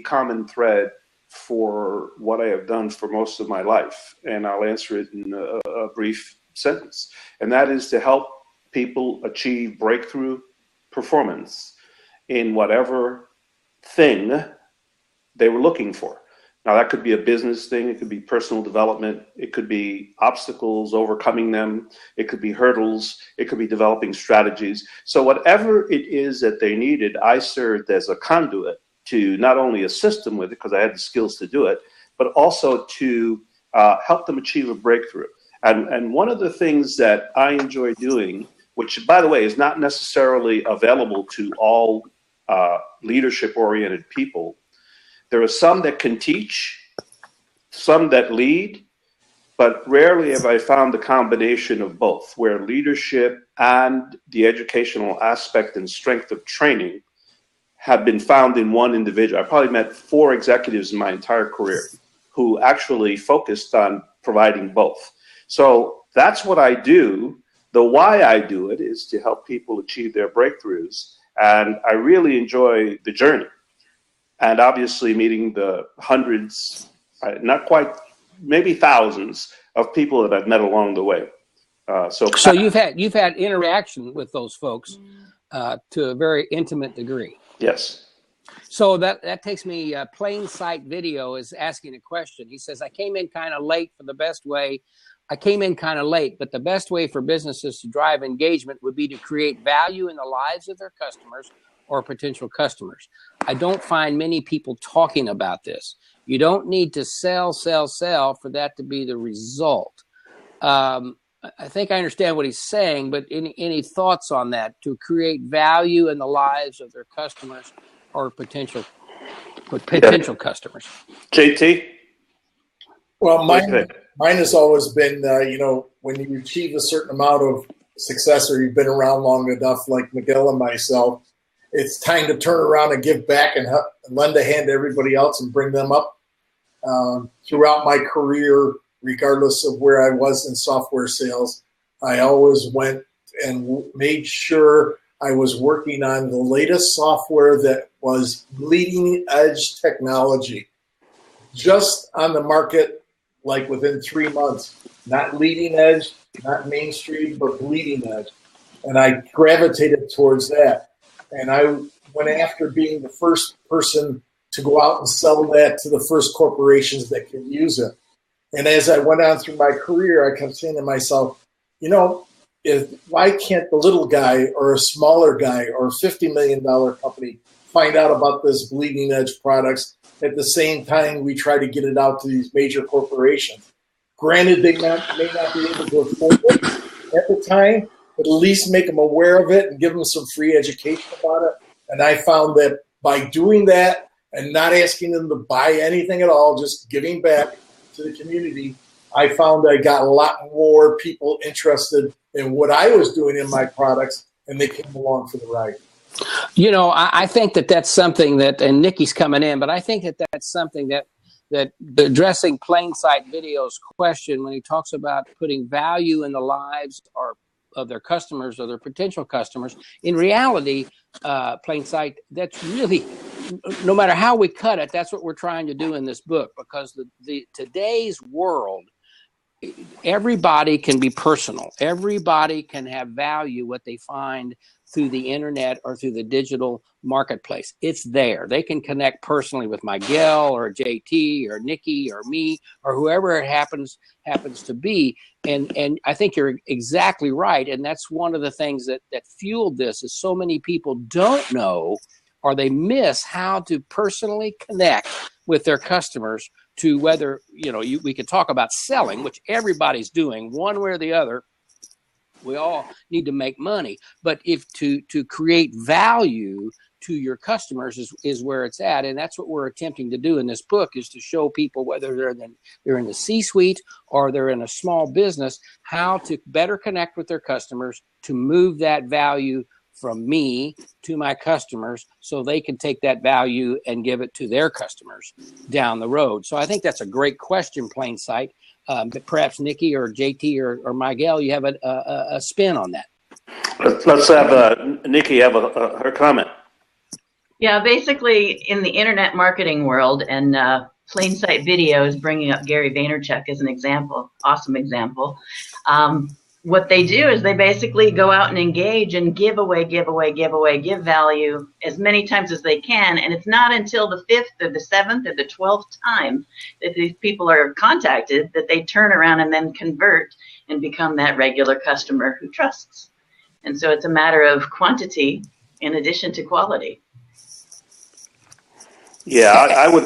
common thread for what I have done for most of my life? And I'll answer it in a brief sentence. And that is to help people achieve breakthrough performance in whatever thing they were looking for. Now, that could be a business thing. It could be personal development. It could be obstacles, overcoming them. It could be hurdles. It could be developing strategies. So whatever it is that they needed, I served as a conduit to not only assist them with it, because I had the skills to do it, but also to help them achieve a breakthrough. And one of the things that I enjoy doing which, by the way, is not necessarily available to all leadership-oriented people. There are some that can teach, some that lead, but rarely have I found the combination of both, where leadership and the educational aspect and strength of training have been found in one individual. I probably met 4 executives in my entire career who actually focused on providing both. So that's what I do. The why I do it is to help people achieve their breakthroughs. And I really enjoy the journey. And obviously meeting the hundreds, not quite, maybe thousands of people that I've met along the way. So you've had interaction with those folks to a very intimate degree. Yes. So that takes me, Plain Sight Video is asking a question. He says, I came in kind of late, but the best way for businesses to drive engagement would be to create value in the lives of their customers or potential customers. I don't find many people talking about this. You don't need to sell for that to be the result. I think I understand what he's saying, but any thoughts on that, to create value in the lives of their customers or potential customers? JT? Well, mine has always been, when you achieve a certain amount of success or you've been around long enough, like Miguel and myself, it's time to turn around and give back and lend a hand to everybody else and bring them up. Throughout my career, regardless of where I was in software sales, I always went and made sure I was working on the latest software that was leading edge technology, just on the market, like within 3 months, not leading edge, not mainstream, but bleeding edge. And I gravitated towards that. And I went after being the first person to go out and sell that to the first corporations that can use it. And as I went on through my career, I kept saying to myself, why can't the little guy or a smaller guy or a $50 million company find out about this bleeding edge products at the same time we try to get it out to these major corporations? Granted, they may not be able to afford it at the time, but at least make them aware of it and give them some free education about it. And I found that by doing that and not asking them to buy anything at all, just giving back to the community, I found I got a lot more people interested in what I was doing in my products, and they came along for the ride. I think that's something that, and Nikki's coming in, but I think that's something that addressing Plain Sight Video's question when he talks about putting value in the lives of their customers or their potential customers. In reality, Plain Sight, that's really, no matter how we cut it, that's what we're trying to do in this book, because the today's world, everybody can be personal. Everybody can have value, what they find through the internet or through the digital marketplace. It's there. They can connect personally with Miguel or JT or Nikki or me or whoever it happens to be. And I think you're exactly right. And that's one of the things that fueled this, is so many people don't know, or they miss how to personally connect with their customers, to whether, we could talk about selling, which everybody's doing one way or the other. We all need to make money, but if to create value to your customers is where it's at. And that's what we're attempting to do in this book, is to show people, whether they're in the C-suite or they're in a small business, how to better connect with their customers, to move that value from me to my customers, so they can take that value and give it to their customers down the road. So I think that's a great question, Plain Sight. But perhaps Nikki or JT or Miguel, you have a spin on that. Let's have Nikki have her comment. Yeah, basically in the internet marketing world, and Plain Sight Video is bringing up Gary Vaynerchuk as an example, awesome example. What they do is they basically go out and engage and give value as many times as they can. And it's not until the 5th or the 7th or the 12th time that these people are contacted that they turn around and then convert and become that regular customer who trusts. And so it's a matter of quantity in addition to quality. Yeah, I would.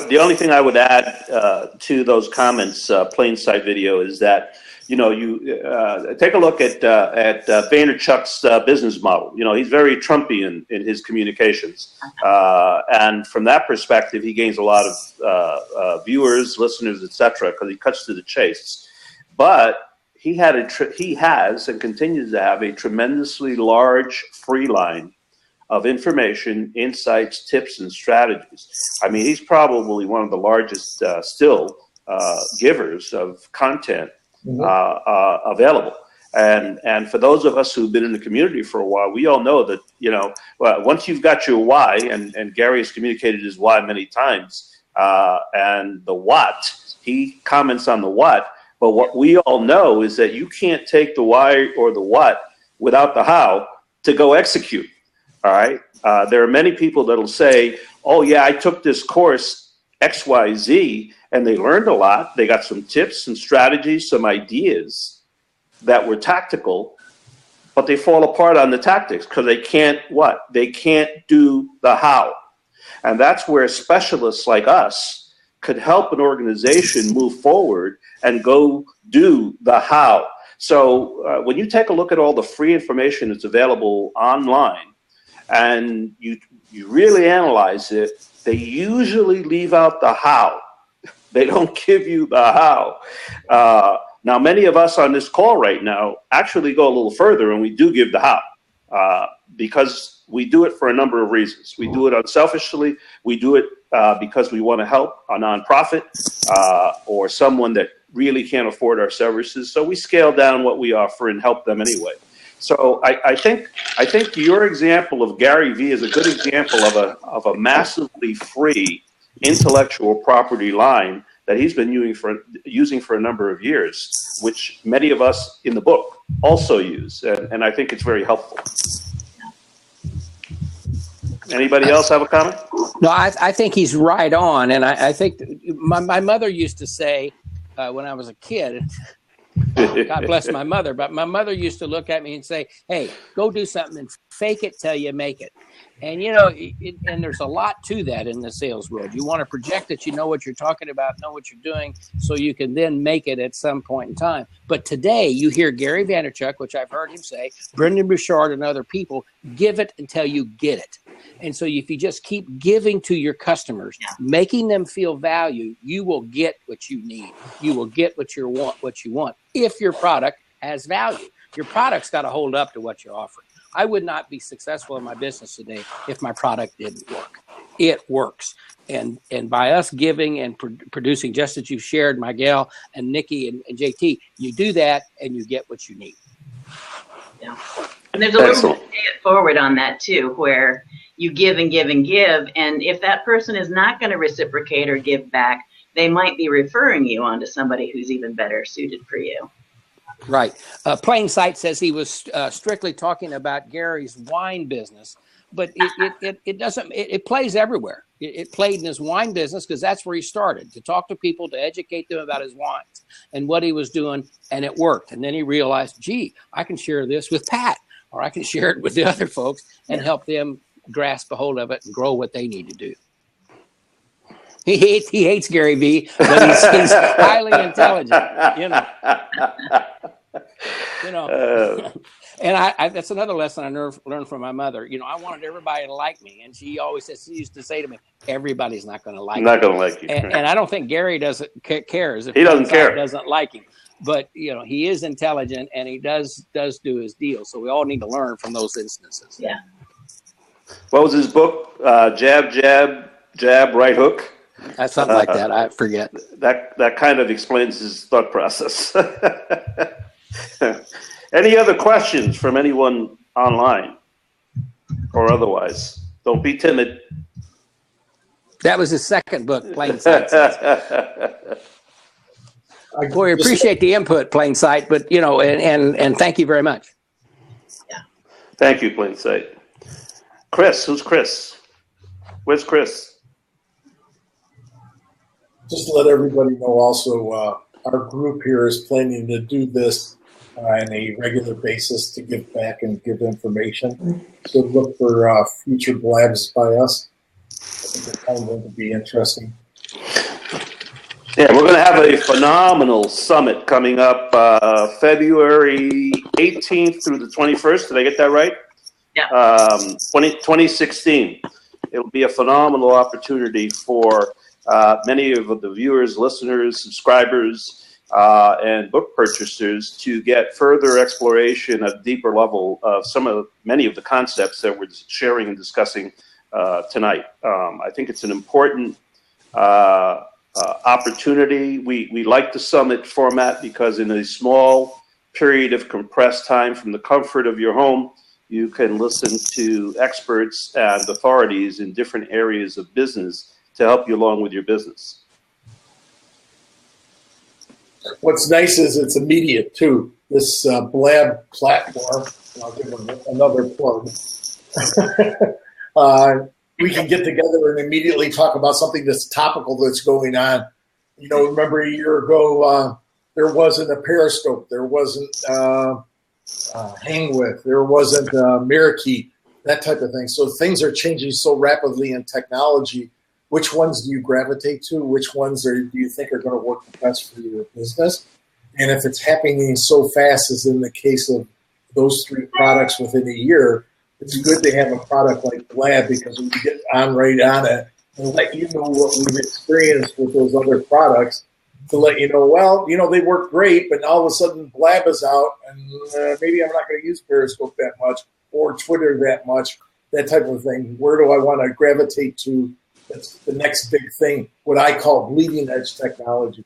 The only thing I would add to those comments, Plain Sight Video, is that you take a look at Vaynerchuk's business model. He's very Trumpian in his communications, and from that perspective, he gains a lot of viewers, listeners, etc., because he cuts to the chase. But he has and continues to have a tremendously large free line of information, insights, tips, and strategies. I mean, he's probably one of the largest still givers of content available. And for those of us who've been in the community for a while, we all know that, once you've got your why, and Gary has communicated his why many times, and the what, he comments on the what, but what we all know is that you can't take the why or the what without the how to go execute. All right. There are many people that'll say, oh, yeah, I took this course XYZ and they learned a lot. They got some tips and strategies, some ideas that were tactical, but they fall apart on the tactics because they can't what? They can't do the how. And that's where specialists like us could help an organization move forward and go do the how. So when you take a look at all the free information that's available online and you really analyze it, they usually leave out the how. They don't give you the how. Now, many of us on this call right now actually go a little further, and we do give the how because we do it for a number of reasons. We do it unselfishly. We do it because we want to help a nonprofit or someone that really can't afford our services. So we scale down what we offer and help them anyway. So I think your example of Gary Vee is a good example of a massively free intellectual property line that he's been using for a number of years, which many of us in the book also use, and I think it's very helpful. Anybody else have a comment? No, I think he's right on, and I think my mother used to say when I was a kid, God bless my mother, but my mother used to look at me and say, hey, go do something and fake it till you make it. And, and there's a lot to that in the sales world. You want to project that you know what you're talking about, know what you're doing, so you can then make it at some point in time. But today you hear Gary Vaynerchuk, which I've heard him say, Brendan Bouchard and other people, give it until you get it. And so if you just keep giving to your customers, making them feel value, you will get what you need. You will get what you want if your product has value. Your product's got to hold up to what you're offering. I would not be successful in my business today if my product didn't work. It works. And by us giving and producing, just as you've shared, Miguel and Nikki and JT, you do that and you get what you need. Yeah. And there's a little bit of pay it forward on that too, where you give and give and give. And if that person is not going to reciprocate or give back, they might be referring you on to somebody who's even better suited for you. Right. Plain Sight says he was strictly talking about Gary's wine business, but it doesn't. It plays everywhere. It played in his wine business because that's where he started, to talk to people, to educate them about his wines and what he was doing, and it worked. And then he realized, gee, I can share this with Pat, or I can share it with the other folks and help them grasp a hold of it and grow what they need to do. He hates Gary Vee, but he's highly intelligent, And I that's another lesson I learned from my mother. I wanted everybody to like me, and she used to say to me, "Everybody's not going to like you." Not going to like you. And I don't think Gary cares if he doesn't like him. But he is intelligent, and he does do his deal. So we all need to learn from those instances. Yeah. What was his book? Jab, jab, jab, right hook. That's something like that. I forget. That kind of explains his thought process. Any other questions from anyone online or otherwise? Don't be timid. That was his second book, Plain Sight. Boy, I appreciate the input, Plain Sight, but and thank you very much. Yeah. Thank you, Plain Sight. Chris, who's Chris? Where's Chris? Just to let everybody know also, our group here is planning to do this on a regular basis to give back and give information. So look for future blabs by us. I think it's kind of going to be interesting. Yeah, we're going to have a phenomenal summit coming up February 18th through the 21st. Did I get that right? Yeah. 2016. It'll be a phenomenal opportunity for many of the viewers, listeners, subscribers, and book purchasers to get further exploration at a deeper level of many of the concepts that we're sharing and discussing tonight. I think it's an important opportunity. We like the summit format because in a small period of compressed time from the comfort of your home, you can listen to experts and authorities in different areas of business to help you along with your business. What's nice is it's immediate too. This Blab platform, I'll give them another plug. We can get together and immediately talk about something that's topical that's going on. You know, remember a year ago, there wasn't a Periscope, there wasn't Hang With, there wasn't Mirrorkey, that type of thing. So things are changing so rapidly in technology. Which ones do you gravitate to? Which ones do you think are going to work the best for your business? And if it's happening so fast, as in the case of those three products within a year, it's good to have a product like Blab because we get right on it and let you know what we've experienced with those other products to let you know, well, you know, they work great, but all of a sudden Blab is out and maybe I'm not going to use Periscope that much or Twitter that much, that type of thing. Where do I want to gravitate to? That's the next big thing, what I call bleeding edge technology.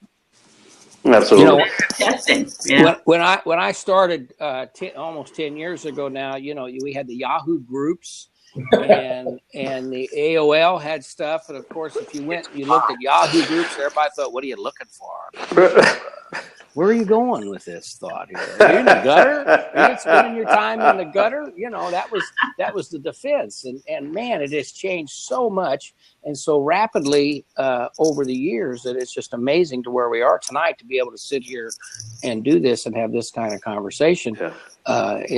Absolutely. You know, Testing. Yeah. when I started almost 10 years ago now, you know, we had the Yahoo groups and the AOL had stuff. And of course, if you looked at Yahoo groups, everybody thought, what are you looking for? Where are you going with this thought here? Are you in the gutter? Are you spending your time in the gutter? You know, that was the defense. And man, it has changed so much and so rapidly over the years that it's just amazing to where we are tonight to be able to sit here and do this and have this kind of conversation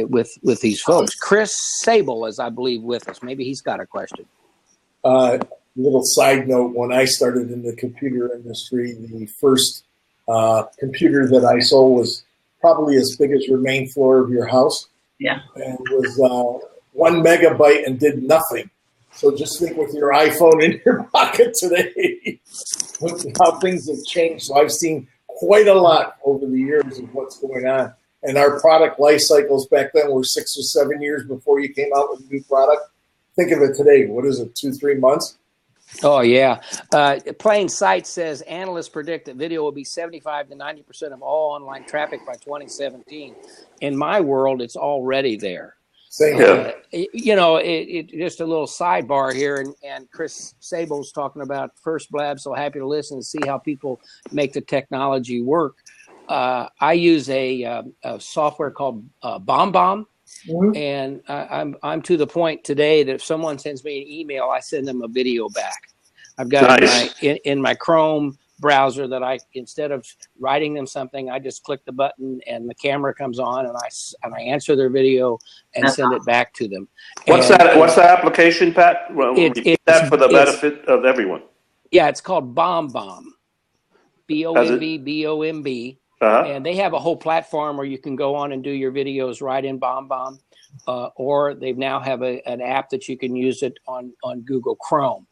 with these folks. Chris Sable is, I believe, with us. Maybe he's got a question. Little side note, when I started in the computer industry, the first computer that I sold was probably as big as your main floor of your house. Yeah. And was 1 megabyte and did nothing. So just think with your iPhone in your pocket today, how things have changed. So I've seen quite a lot over the years of what's going on. And our product life cycles back then were 6 or 7 years before you came out with a new product. Think of it today. What is it, 2-3 months? Oh, yeah. Plain Sight says analysts predict that video will be 75 to 90% of all online traffic by 2017. In my world, it's already there. Same here. You know, it just a little sidebar here, and Chris Sable's talking about First Blab, so happy to listen and see how people make the technology work. I use a software called BombBomb. Mm-hmm. And I'm to the point today that if someone sends me an email, I send them a video back. I've got in my Chrome browser that instead of writing them something, I just click the button and the camera comes on and I answer their video and send it back to them. What's that application, Pat? Well, repeat that for the benefit of everyone. Yeah, it's called BombBomb. BombBomb. And they have a whole platform where you can go on and do your videos right in BombBomb, or they now have an app that you can use it on Google Chrome.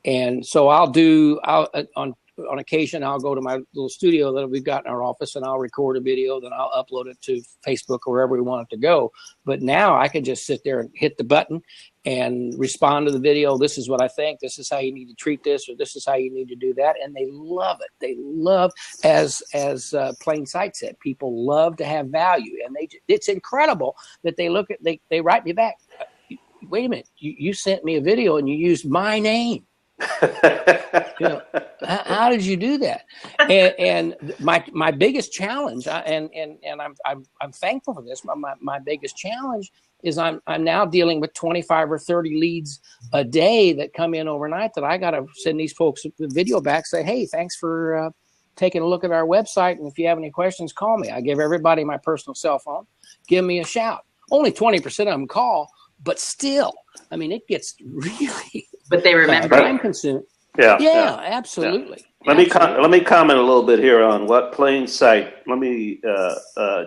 And so on occasion, I'll go to my little studio that we've got in our office and I'll record a video, then I'll upload it to Facebook or wherever we want it to go. But now I can just sit there and hit the button and respond to the video. This is what I think. This is how you need to treat this, or this is how you need to do that. And they love it. They love, as Plain Sight said, people love to have value. And it's incredible that they write me back. Wait a minute, you sent me a video and you used my name. You know, how did you do that? And my biggest challenge, and I'm thankful for this. My biggest challenge is I'm now dealing with 25 or 30 leads a day that come in overnight that I got to send these folks the video back. Say, hey, thanks for taking a look at our website, and if you have any questions, call me. I give everybody my personal cell phone. Give me a shout. Only 20% of them call, but still, I mean, it gets really. But they remember. Time consuming. Yeah, absolutely. Let me comment a little bit here on what Plain Sight. Let me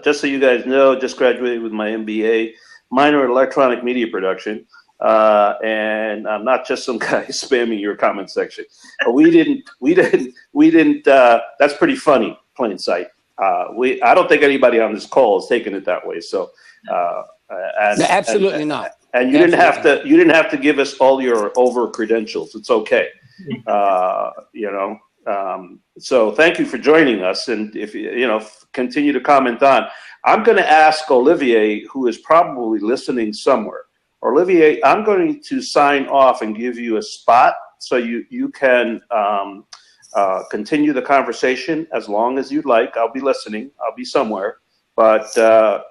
just so you guys know, just graduated with my MBA, minor in electronic media production, and I'm not just some guy spamming your comment section. We didn't. That's pretty funny, Plain Sight. I don't think anybody on this call is taking it that way. So, Absolutely not. And you didn't have to give us all your over credentials. It's okay. You know. So thank you for joining us, and if you continue to comment on. I'm going to ask Olivier, who is probably listening somewhere. Olivier, I'm going to sign off and give you a spot so you can continue the conversation as long as you'd like. I'll be listening. I'll be somewhere, but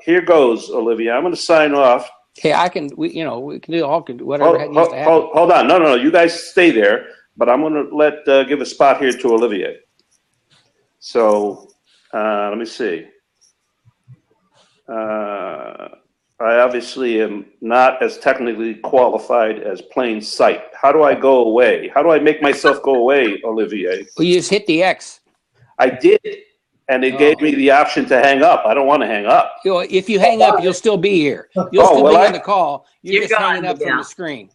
here goes, Olivier. I'm going to sign off. Okay, we can do all whatever needs to happen. Hold on, no, you guys stay there. But I'm going to give a spot here to Olivier. So let me see. I obviously am not as technically qualified as Plain Sight. How do I go away? How do I make myself go away, Olivier? Well, you just hit the X. I did, and it gave me the option to hang up. I don't want to hang up. If you hang up, you'll still be here. You'll still be on the call. You're just hanging up from the screen.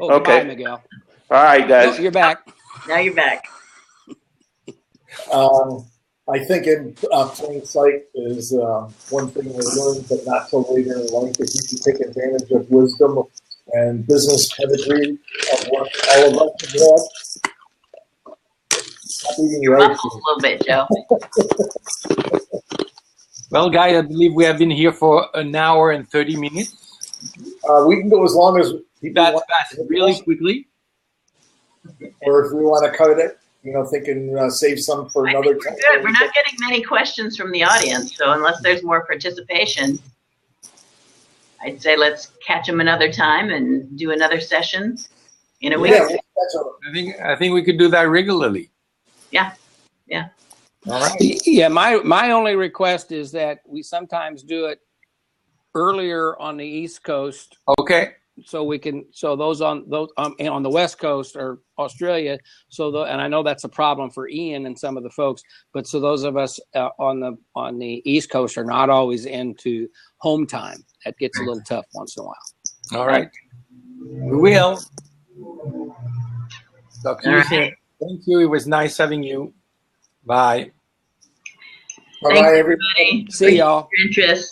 Oh, okay, bye, Miguel. All right, guys. Oh, you're back. Now you're back. I think in Plain Sight is one thing we learned, but not till later in life. If you can take advantage of wisdom and business pedigree of what all of us have had. You're up a little bit, Joe. Well, guys, I believe we have been here for an hour and 30 minutes. We can go as long as people That's want. fast, really quickly. Or if we want to cut it, thinking save some for another time. Good. We're not getting many questions from the audience, so unless there's more participation, I'd say let's catch them another time and do another session in a week. Yeah, I think we could do that regularly. Yeah. All right. Yeah, my only request is that we sometimes do it earlier on the East Coast. Okay. So those on the West Coast or Australia. And I know that's a problem for Ian and some of the folks. But so those of us on the East Coast are not always into home time. That gets a little tough once in a while. All right. We will. Talk to you soon. Thank you. It was nice having you. Bye. Bye, Thanks, everybody. everybody. See y'all. For your interest.